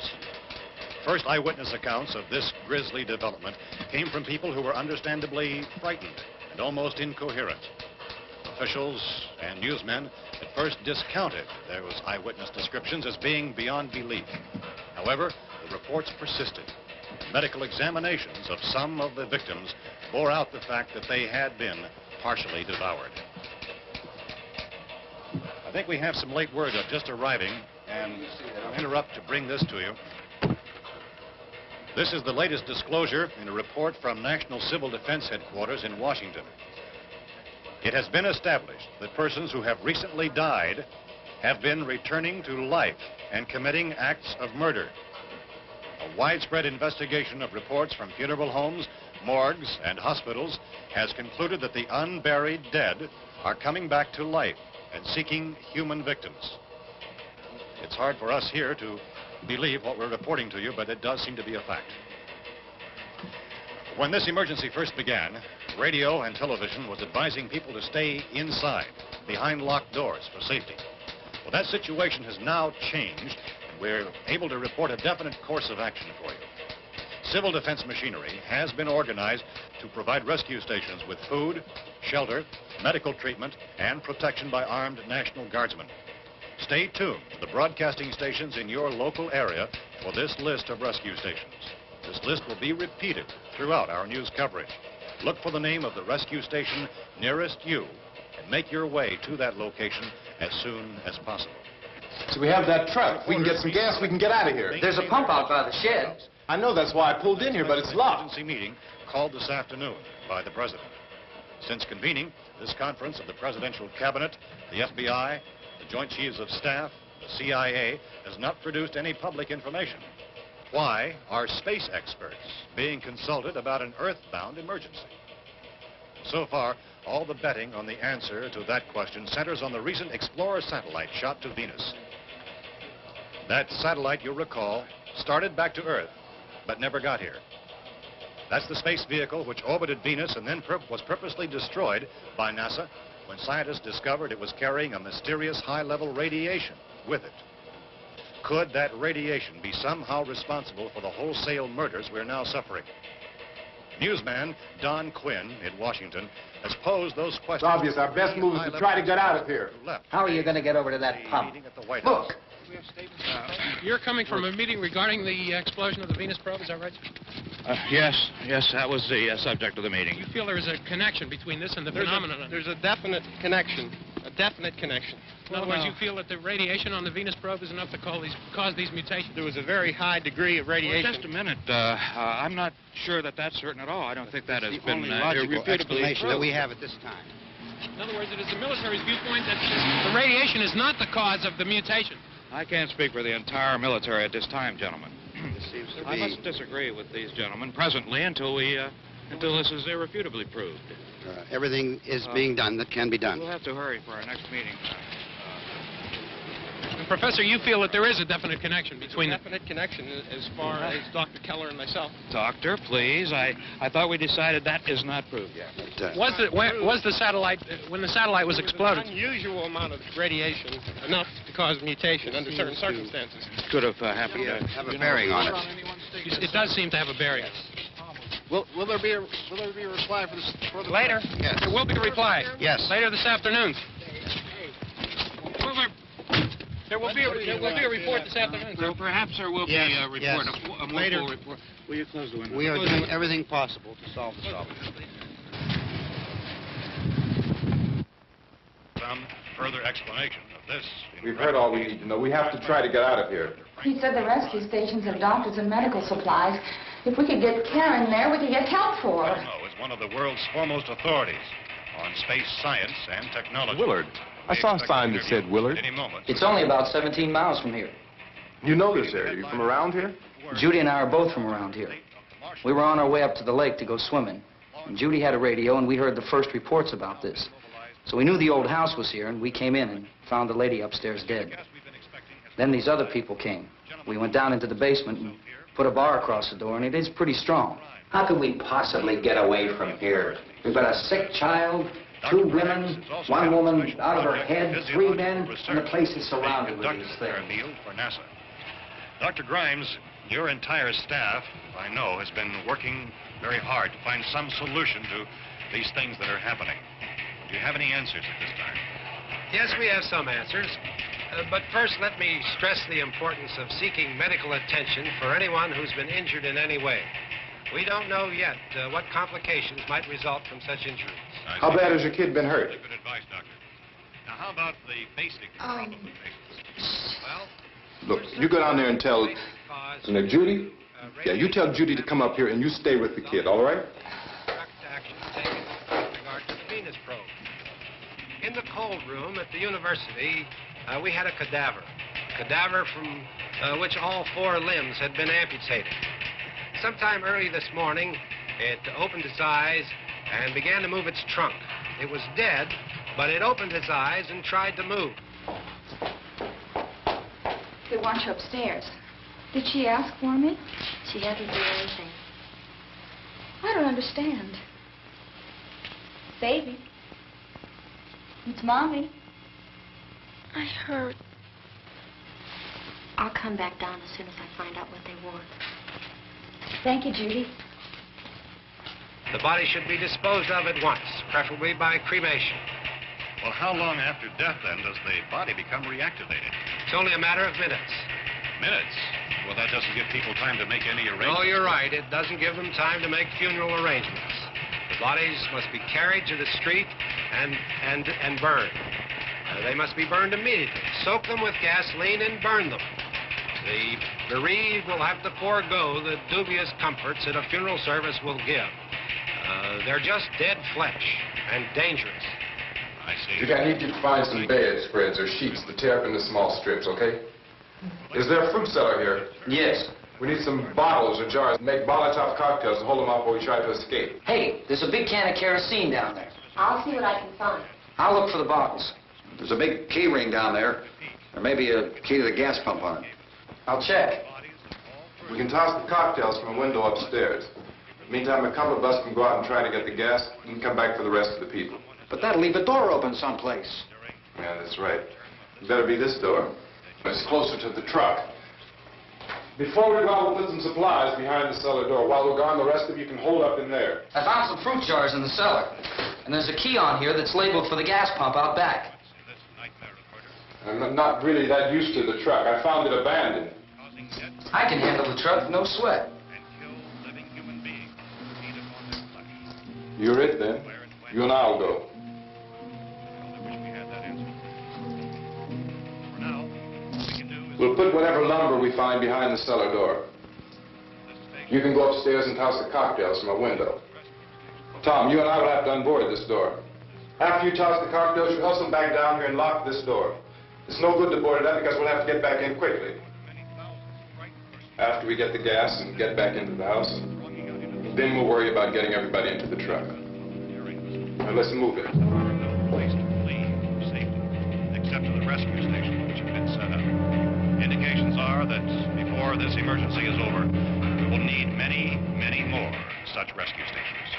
First eyewitness accounts of this grisly development came from people who were understandably frightened and almost incoherent. Officials and newsmen at first discounted those eyewitness descriptions as being beyond belief. However, the reports persisted. Medical examinations of some of the victims bore out the fact that they had been partially devoured. I think we have some late word just arriving, and I'll interrupt to bring this to you. This is the latest disclosure in a report from National Civil Defense Headquarters in Washington. It has been established that persons who have recently died have been returning to life and committing acts of murder. A widespread investigation of reports from funeral homes, morgues, and hospitals has concluded that the unburied dead are coming back to life and seeking human victims. It's hard for us here to believe what we're reporting to you, but it does seem to be a fact. When this emergency first began, radio and television was advising people to stay inside, behind locked doors for safety. Well, that situation has now changed, and we're able to report a definite course of action for you. Civil defense machinery has been organized to provide rescue stations with food, shelter, medical treatment, and protection by armed National Guardsmen. Stay tuned to the broadcasting stations in your local area for this list of rescue stations. This list will be repeated throughout our news coverage. Look for the name of the rescue station nearest you and make your way to that location as soon as possible. So we have that truck. We can get some gas, we can get out of here. There's a pump out by the shed. I know, that's why I pulled in here, but it's locked. Emergency meeting called this afternoon by the President. Since convening this conference of the Presidential Cabinet, the FBI, the Joint Chiefs of Staff, the CIA has not produced any public information. Why are space experts being consulted about an earthbound emergency? So far, all the betting on the answer to that question centers on the recent Explorer satellite shot to Venus. That satellite, you'll recall, started back to Earth, but never got here. That's the space vehicle which orbited Venus and then was purposely destroyed by NASA when scientists discovered it was carrying a mysterious high-level radiation with it. Could that radiation be somehow responsible for the wholesale murders we're now suffering? Newsman Don Quinn in Washington has posed those questions. It's obvious our best move is to try to get out of here. How are you going to get over to that pump? Look! You're coming from a meeting regarding the explosion of the Venus probe, is that right? Yes, that was the subject of the meeting. You feel there is a connection between this and the phenomenon? There's a definite connection. A definite connection. In other words, you feel that the radiation on the Venus probe is enough to cause these mutations? There was a very high degree of radiation. Well, just a minute. I'm not sure that that's certain at all. I don't think that has been irrefutably explanation that we have at this time. In other words, it is the military's viewpoint that the radiation is not the cause of the mutation. I can't speak for the entire military at this time, gentlemen. I must disagree with these gentlemen presently until this is irrefutably proved. Everything is being done that can be done. We'll have to hurry for our next meeting. Professor, you feel that there is a definite connection between them? Definite connection as far as Dr. Keller and myself. Doctor, please. I thought we decided that is not proved yet. Was the satellite, when the satellite was exploded? An unusual amount of radiation, enough to cause mutation under certain circumstances. Could have happened. Have a bearing on it. It does seem to have a bearing. Will there be a reply for this? Later? Yes. There will be a reply. Yes. Later this afternoon. There will be a report this afternoon, sir. Perhaps there will be a report, a more Later. full report. Will you close the window? We are doing everything possible to solve the problem. Some further explanation of this. We've heard all we need to know. We have to try to get out of here. He said the rescue stations have doctors and medical supplies. If we could get care in there, we could get help for her. Romero is one of the world's foremost authorities on space science and technology. Willard. I saw a sign that said Willard. Any moment. It's only about 17 miles from here. You know this area. You from around here? Judy and I are both from around here. We were on our way up to the lake to go swimming. And Judy had a radio, and we heard the first reports about this. So we knew the old house was here, and we came in and found the lady upstairs dead. Then these other people came. We went down into the basement and put a bar across the door, and it is pretty strong. How can we possibly get away from here? We've got a sick child, 2 women, 1 woman out of her head, 3 men, and the place is surrounded with these things. For NASA. Dr. Grimes, your entire staff, I know, has been working very hard to find some solution to these things that are happening. Do you have any answers at this time? Yes, we have some answers. But first, let me stress the importance of seeking medical attention for anyone who's been injured in any way. We don't know yet what complications might result from such injuries. How bad has your kid been hurt? Good advice, Doctor. Now, how about the basic problem of patients? Well, Look, you go down there and tell, Judy? Yeah, you tell Judy to come up here and you stay with the kid, all right? Action taken with regard to the Venus probe. In the cold room at the university, we had a cadaver from which all 4 limbs had been amputated. Sometime early this morning, it opened its eyes and began to move its trunk. It was dead, but it opened its eyes and tried to move. They want you upstairs. Did she ask for me? She hasn't done anything. I don't understand. Baby. It's Mommy. I heard. I'll come back down as soon as I find out what they want. Thank you, Judy. The body should be disposed of at once, preferably by cremation. well, how long after death, then, does the body become reactivated? It's only a matter of minutes. Minutes? Well, that doesn't give people time to make any arrangements. No, you're right. It doesn't give them time to make funeral arrangements. The bodies must be carried to the street and burned. They must be burned immediately. Soak them with gasoline and burn them. The bereaved will have to forego the dubious comforts that a funeral service will give. They're just dead flesh and dangerous. I see. Judy, I need you to find some bedspreads or sheets to tear up into small strips, okay? Is there a fruit cellar here? Yes. We need some bottles or jars. Make Molotov cocktails and hold them off while we try to escape. Hey, there's a big can of kerosene down there. I'll see what I can find. I'll look for the bottles. There's a big key ring down there. There may be a key to the gas pump on it. I'll check. We can toss the cocktails from a window upstairs. Meantime, a couple of us can go out and try to get the gas and come back for the rest of the people. But that'll leave a door open someplace. Yeah, that's right. It better be this door. It's closer to the truck. Before we go out, we'll put some supplies behind the cellar door. While we're gone, the rest of you can hold up in there. I found some fruit jars in the cellar. And there's a key on here that's labeled for the gas pump out back. I'm not really that used to the truck. I found it abandoned. I can handle the truck, no sweat. You're it, then. You and I'll go. We'll put whatever lumber we find behind the cellar door. You can go upstairs and toss the cocktails from a window. Tom, you and I will have to unboard this door. After you toss the cocktails, you hustle back down here and lock this door. It's no good to board it up because we'll have to get back in quickly. After we get the gas and get back into the house, then we'll worry about getting everybody into the truck. Now let's move it. No place to flee for safety, except to the rescue station which have been set up. Indications are that before this emergency is over, we will need many, many more such rescue stations.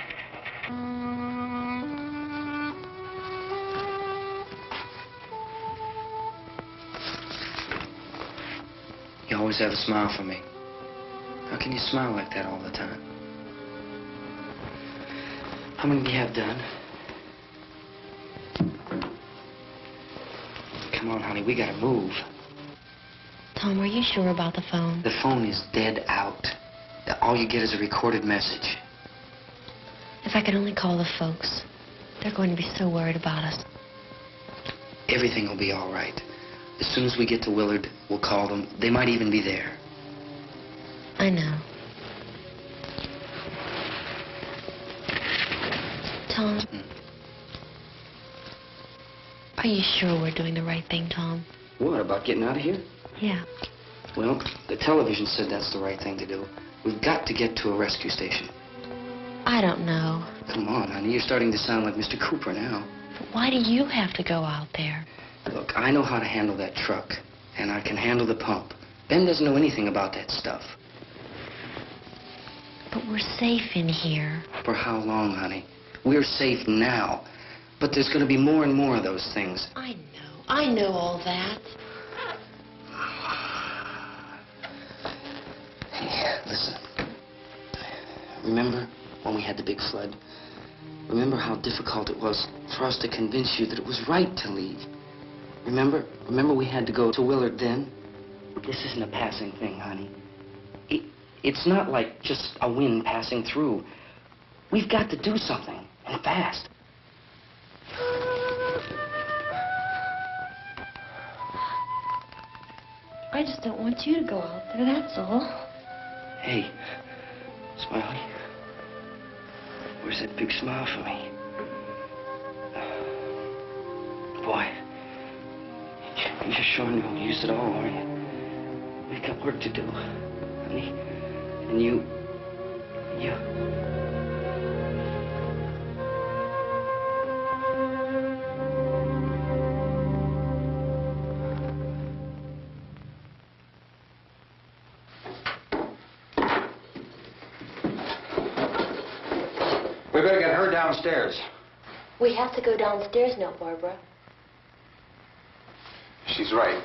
You always have a smile for me. How can you smile like that all the time? How many do you have done? Come on, honey, we gotta move. Tom, are you sure about the phone? The phone is dead out. All you get is a recorded message. If I could only call the folks. They're going to be so worried about us. Everything will be all right. As soon as we get to Willard, we'll call them. They might even be there. I know. Tom? Are you sure we're doing the right thing, Tom? What, about getting out of here? Yeah. Well, the television said that's the right thing to do. We've got to get to a rescue station. I don't know. Come on, honey. You're starting to sound like Mr. Cooper now. But why do you have to go out there? Look, I know how to handle that truck, and I can handle the pump. Ben doesn't know anything about that stuff. But we're safe in here. For how long, honey? We're safe now. But there's going to be more and more of those things. I know all that. Hey, listen. Remember when we had the big flood? Remember how difficult it was for us to convince you that it was right to leave? Remember we had to go to Willard then? This isn't a passing thing, honey. It's not like just a wind passing through. We've got to do something, and fast. I just don't want you to go out there, that's all. Hey, Smiley. Where's that big smile for me? Boy, you're sure you won't use it all, aren't you? We've got work to do, honey. And you... We better get her downstairs. We have to go downstairs now, Barbara. She's right.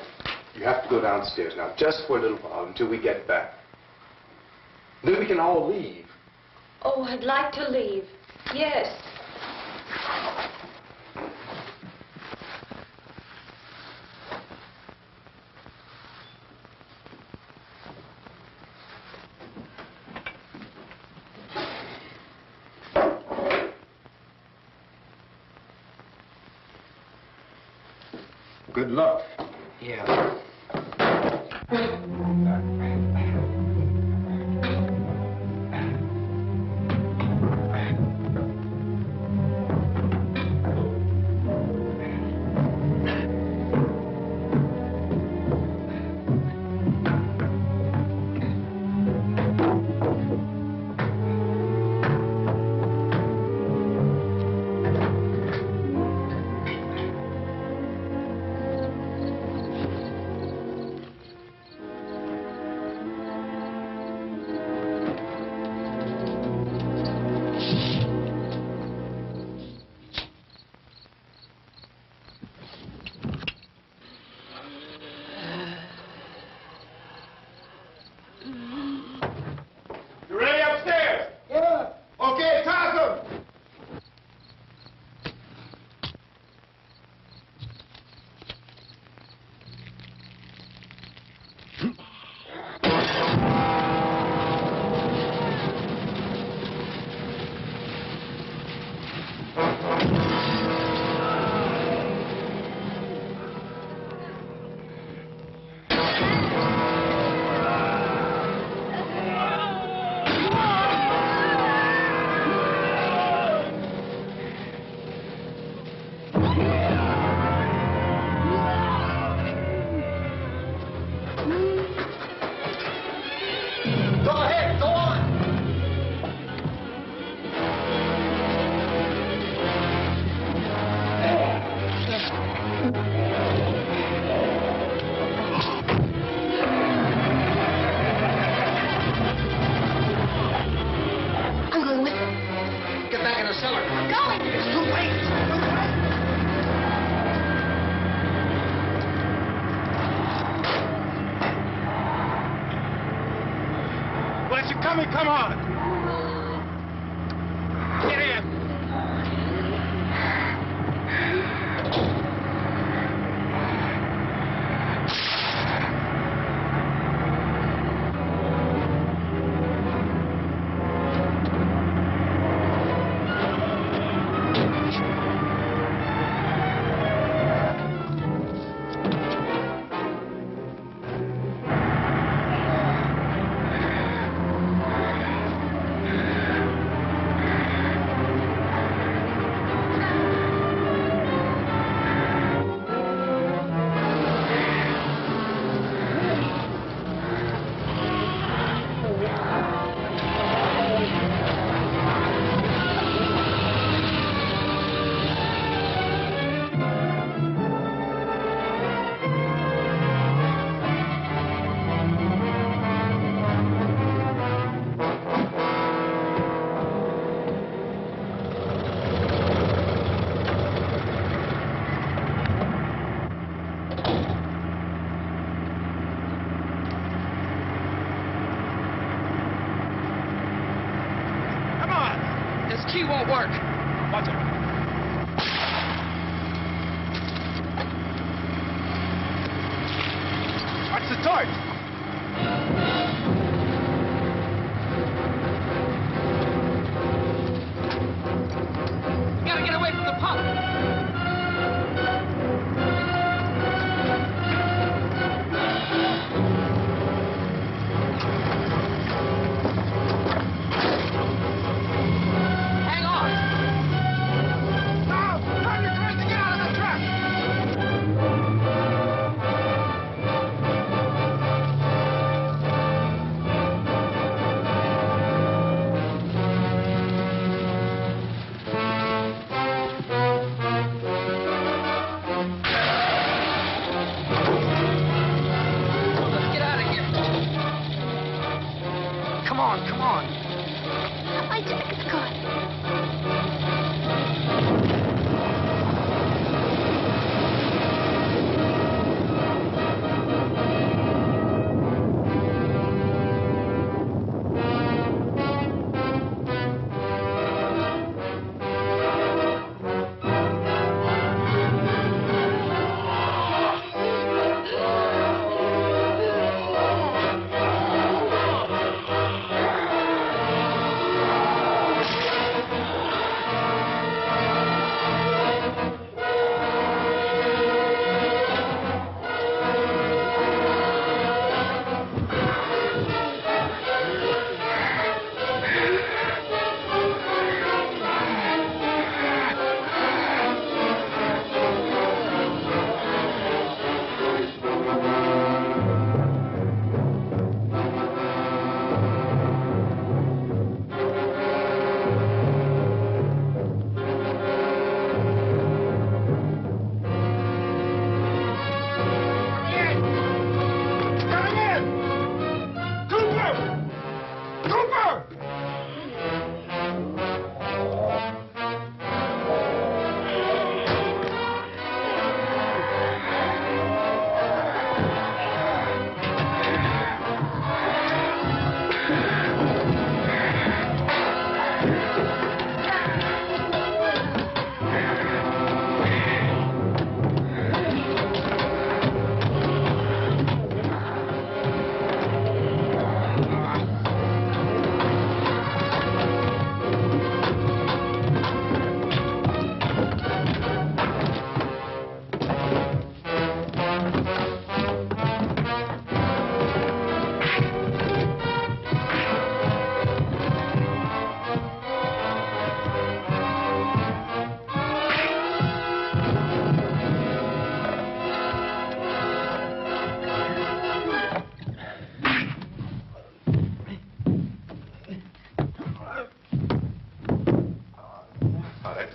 You have to go downstairs now, just for a little while, until we get back. Then we can all leave. Oh, I'd like to leave. Yes. Good luck. Yeah. You ready upstairs? Yeah. Okay, toss 'em. Go ahead, go on. I'm going with them. Get back in the cellar. I'm going. It's too late. Why you coming? Come on. Get in. key won't work. Watch it. Watch the torch. Gotta get away from the pump. Hang on. Now, turn your twist to get out of the truck. Let's get out of here. Come on, come on. My jacket's caught.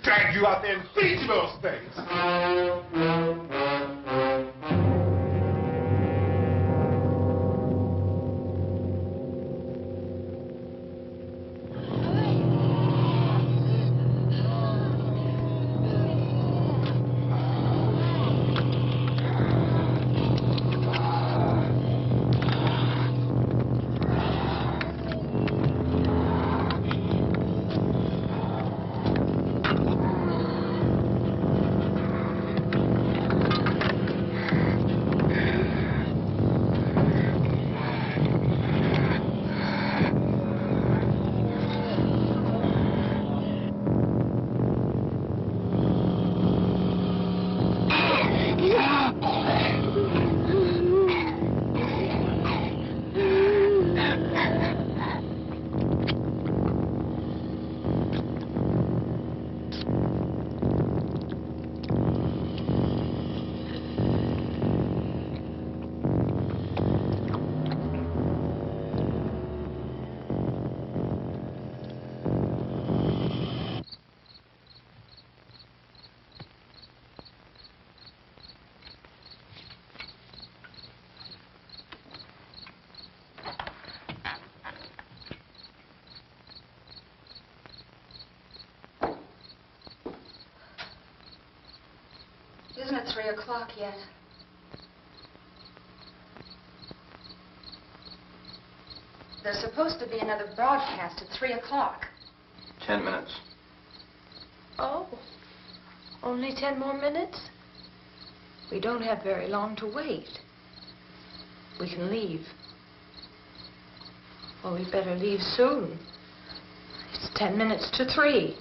Drag you out there and feed you those things. Isn't it 3 o'clock yet? There's supposed to be another broadcast at 3 o'clock. 10 minutes. Only 10 more minutes? We don't have very long to wait. We can leave. Well, we'd better leave soon. It's 10 minutes to 3.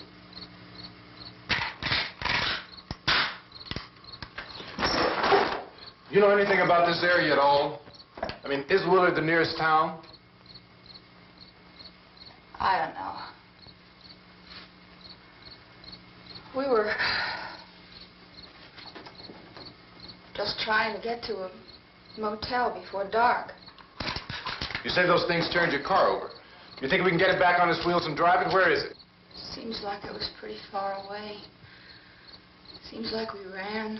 You know anything about this area at all? I mean, is Willard the nearest town? I don't know. We were just trying to get to a motel before dark. You say those things turned your car over. You think we can get it back on its wheels and drive it? Where is it? Seems like it was pretty far away. Seems like we ran.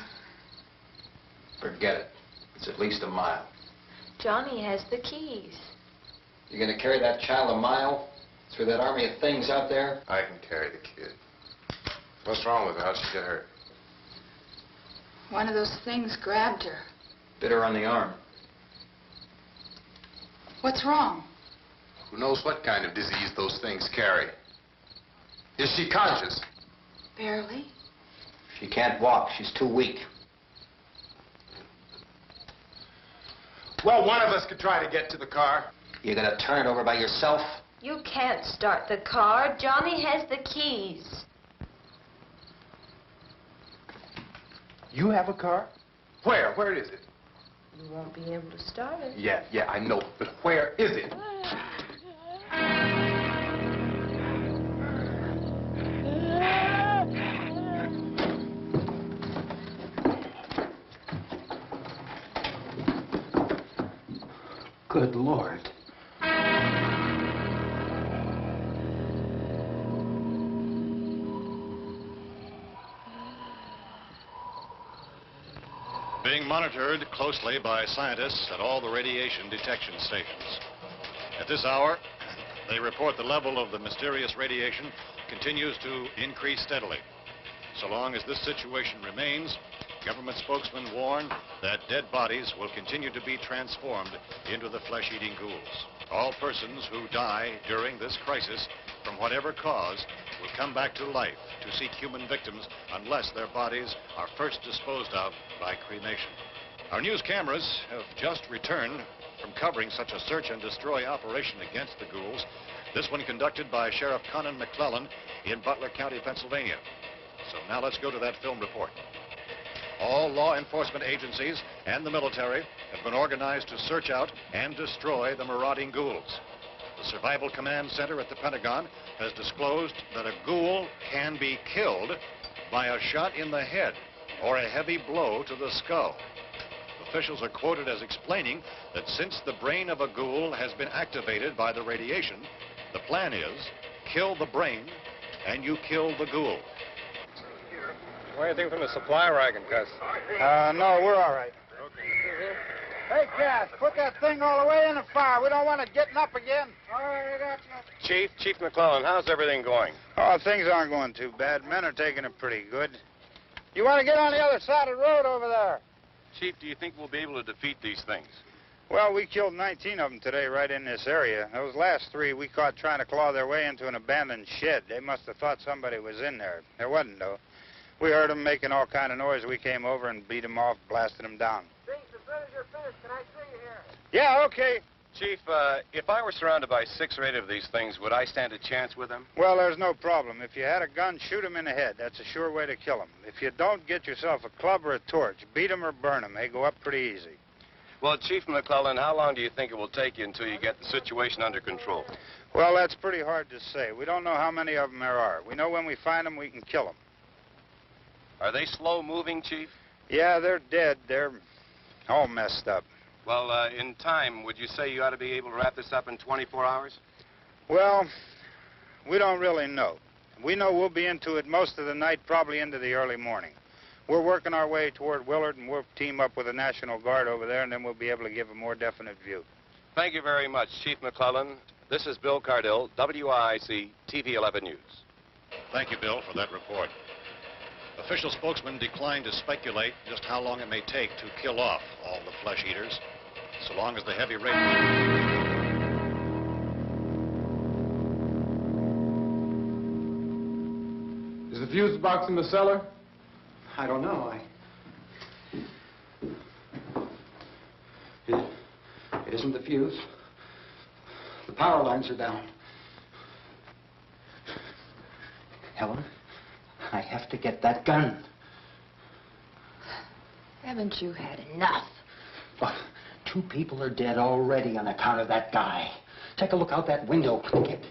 Forget it. It's at least a mile. Johnny has the keys. You're going to carry that child a mile through that army of things out there? I can carry the kid. What's wrong with her? How'd she get hurt? One of those things grabbed her. Bit her on the arm. What's wrong? Who knows what kind of disease those things carry? Is she conscious? Barely. She can't walk. She's too weak. Well, one of us could try to get to the car. You gonna turn it over by yourself? You can't start the car. Johnny has the keys. You have a car? Where? Where is it? You won't be able to start it. Yeah, I know. But where is it? Good Lord. Being monitored closely by scientists at all the radiation detection stations. At this hour, they report the level of the mysterious radiation continues to increase steadily. So long as this situation remains, government spokesmen warn that dead bodies will continue to be transformed into the flesh-eating ghouls. All persons who die during this crisis, from whatever cause, will come back to life to seek human victims unless their bodies are first disposed of by cremation. Our news cameras have just returned from covering such a search and destroy operation against the ghouls, this one conducted by Sheriff Conan McClellan in Butler County, Pennsylvania. So now let's go to that film report. All law enforcement agencies and the military have been organized to search out and destroy the marauding ghouls. The Survival Command Center at the Pentagon has disclosed that a ghoul can be killed by a shot in the head or a heavy blow to the skull. Officials are quoted as explaining that since the brain of a ghoul has been activated by the radiation, the plan is kill the brain and you kill the ghoul. Anything from the supply wagon, Gus? No, we're all right. Okay. Hey, Cass, put that thing all the way in the fire. We don't want it getting up again. All right, I got you. Chief McClellan, how's everything going? Oh, things aren't going too bad. Men are taking it pretty good. You want to get on the other side of the road over there? Chief, do you think we'll be able to defeat these things? Well, we killed 19 of them today right in this area. Those last 3 we caught trying to claw their way into an abandoned shed. They must have thought somebody was in there. There wasn't, though. We heard them making all kind of noise. We came over and beat them off, blasted them down. As soon as you're finished, can I see you here? Yeah, okay. Chief, if I were surrounded by 6 or 8 of these things, would I stand a chance with them? Well, there's no problem. If you had a gun, shoot them in the head. That's a sure way to kill them. If you don't, get yourself a club or a torch. Beat them or burn them. They go up pretty easy. Well, Chief McClellan, how long do you think it will take you until you get the situation under control? Well, that's pretty hard to say. We don't know how many of them there are. We know when we find them, we can kill them. Are they slow-moving, Chief? Yeah, they're dead. They're all messed up. Well, in time, would you say you ought to be able to wrap this up in 24 hours? Well, we don't really know. We know we'll be into it most of the night, probably into the early morning. We're working our way toward Willard, and we'll team up with the National Guard over there, and then we'll be able to give a more definite view. Thank you very much, Chief McClellan. This is Bill Cardill, WIC TV 11 News. Thank you, Bill, for that report. Official spokesman declined to speculate just how long it may take to kill off all the flesh eaters, so long as the heavy radiation... Is the fuse box in the cellar? I don't know. It isn't the fuse. The power lines are down. Helen, I have to get that gun. Haven't you had enough? Look, 2 people are dead already on account of that guy. Take a look out that window. Click it.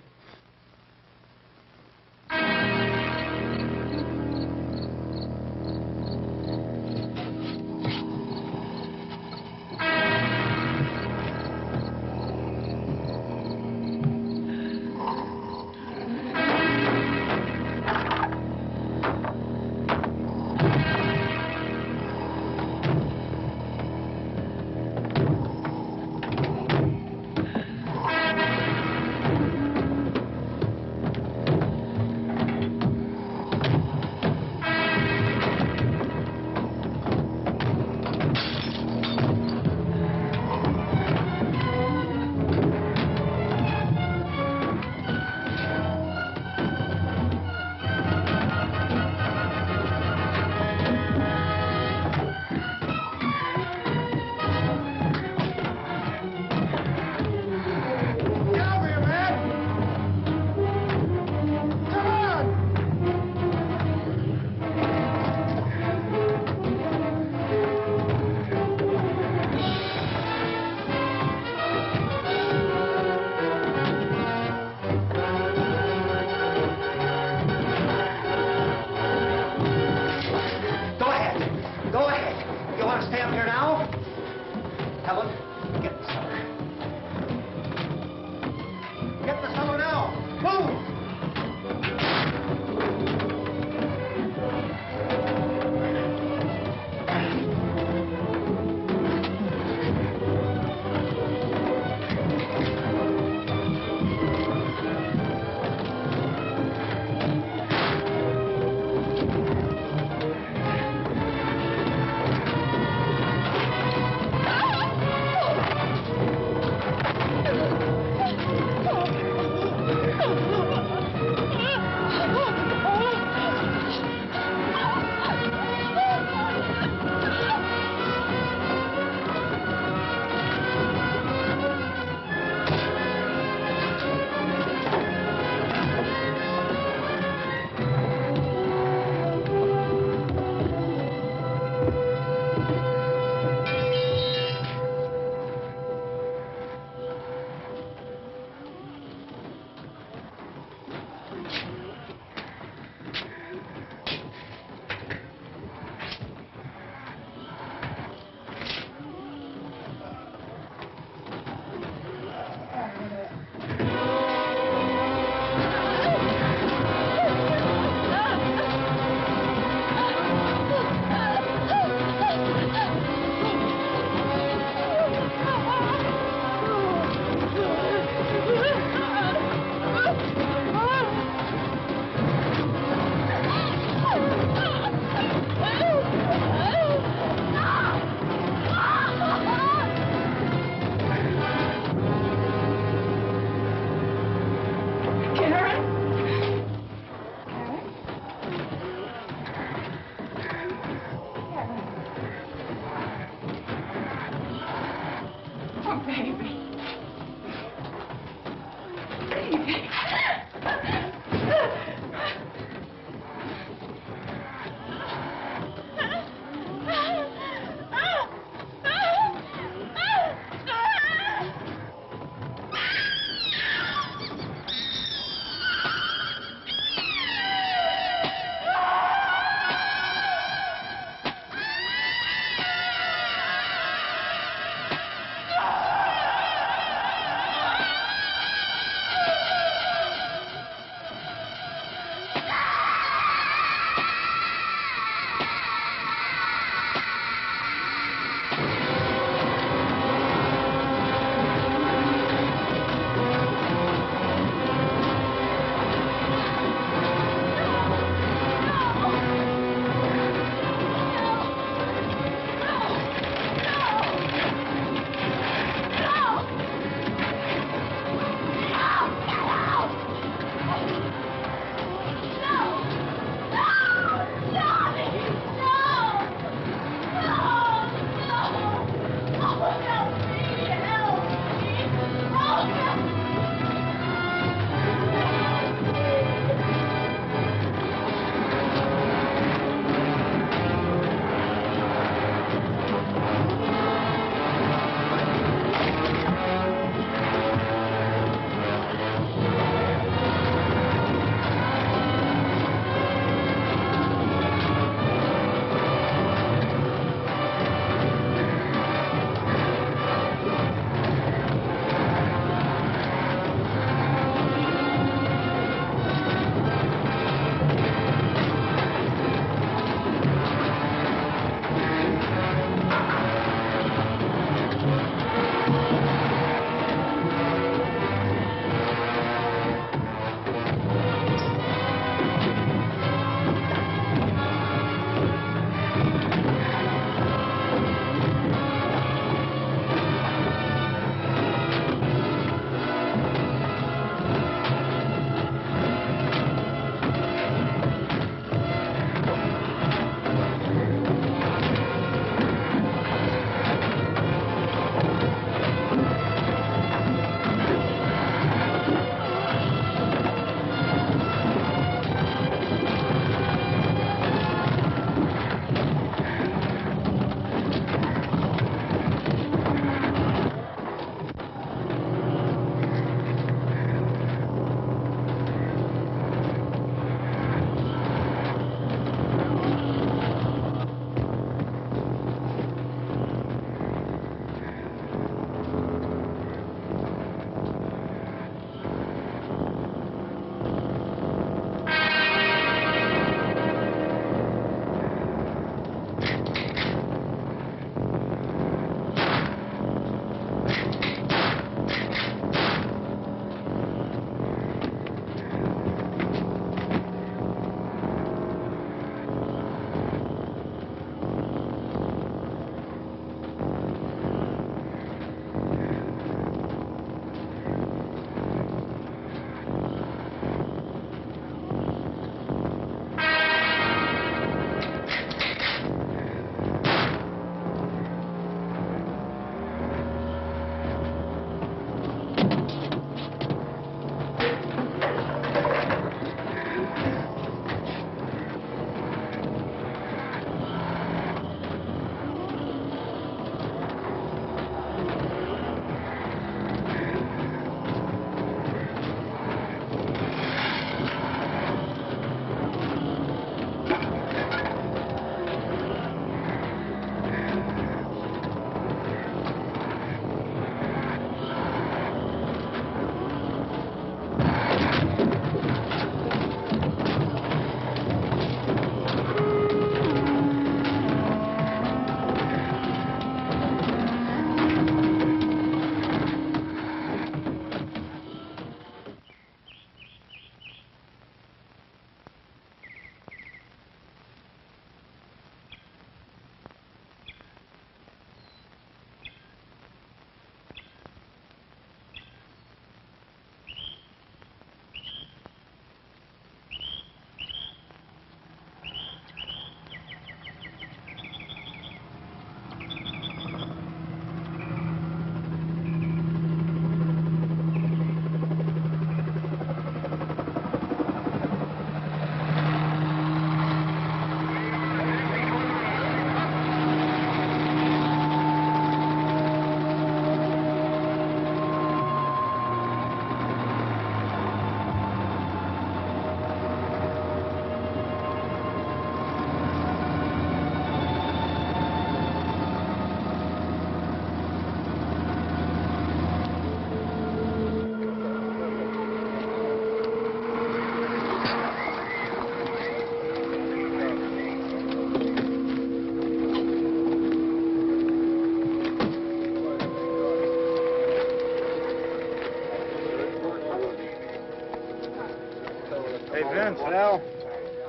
Hey, Vince, Al,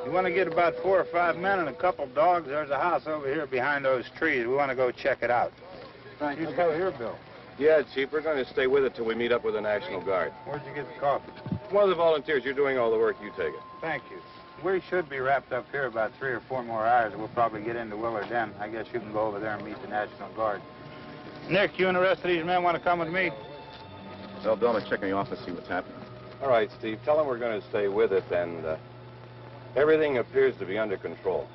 you want to get about 4 or 5 men and a couple dogs? There's a house over here behind those trees. We want to go check it out. Thank you. Go here, Bill. Yeah, Chief, we're going to stay with it till we meet up with the National Guard. Where'd you get the coffee? One of the volunteers, you're doing all the work, you take it. Thank you. We should be wrapped up here about 3 or 4 more hours. We'll probably get into Willard then. I guess you can go over there and meet the National Guard. Nick, you and the rest of these men want to come with me? Well, Bill, I'm checking the office, see what's happening. All right, Steve, tell them we're going to stay with it, and everything appears to be under control.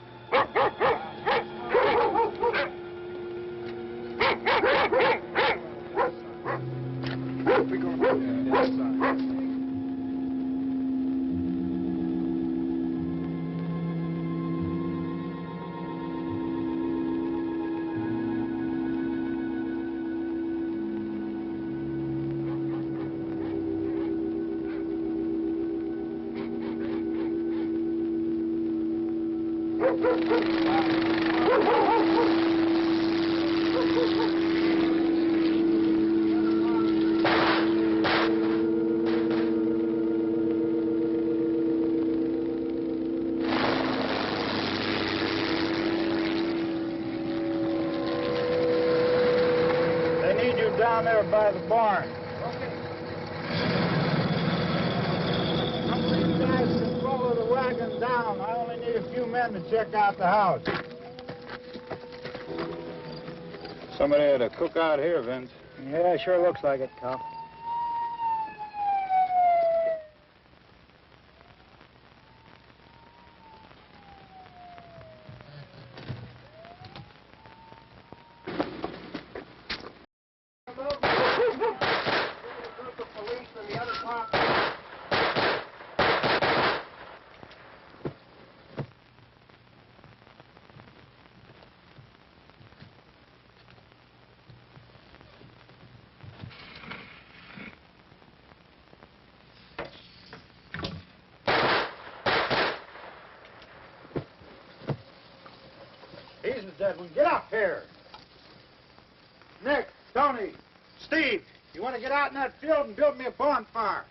Down there by the barn. Some of you guys can follow the wagon down. I only need a few men to check out the house. Somebody had to cook out here, Vince. Yeah, sure looks like it, Cal. He's the dead one. Get up here. Nick, Tony, Steve, you want to get out in that field and build me a bonfire?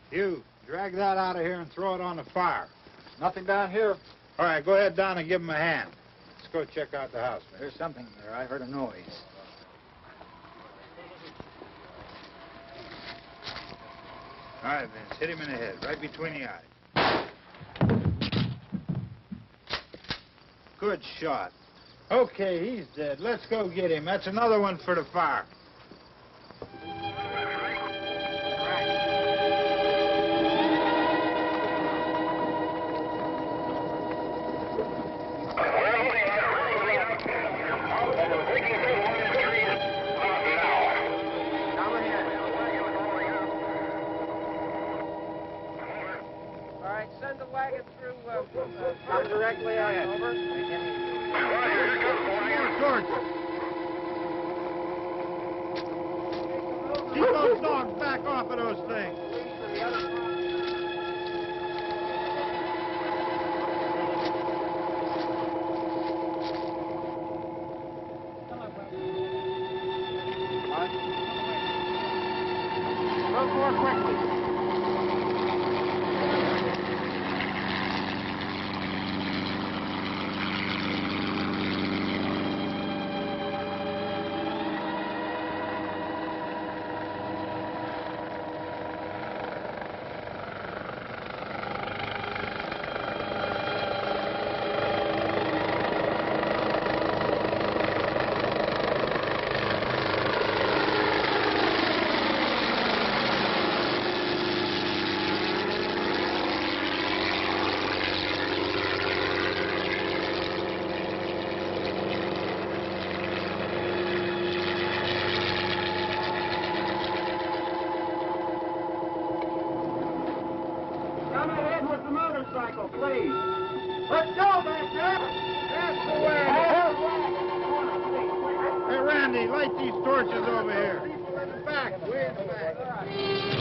You, drag that out of here and throw it on the fire. Nothing down here. All right, go ahead down and give him a hand. Let's go check out the house, man. There's something there. I heard a noise. All right, Vince, hit him in the head, right between the eyes. Good shot. Okay, he's dead. Let's go get him. That's another one for the fire. Send the wagon through, come directly out, over. Keep those dogs back off of those things. Move more quickly. Please. Let's go back there. That's the way. Hey, Randy, light these torches over here. People in the back, way in the back.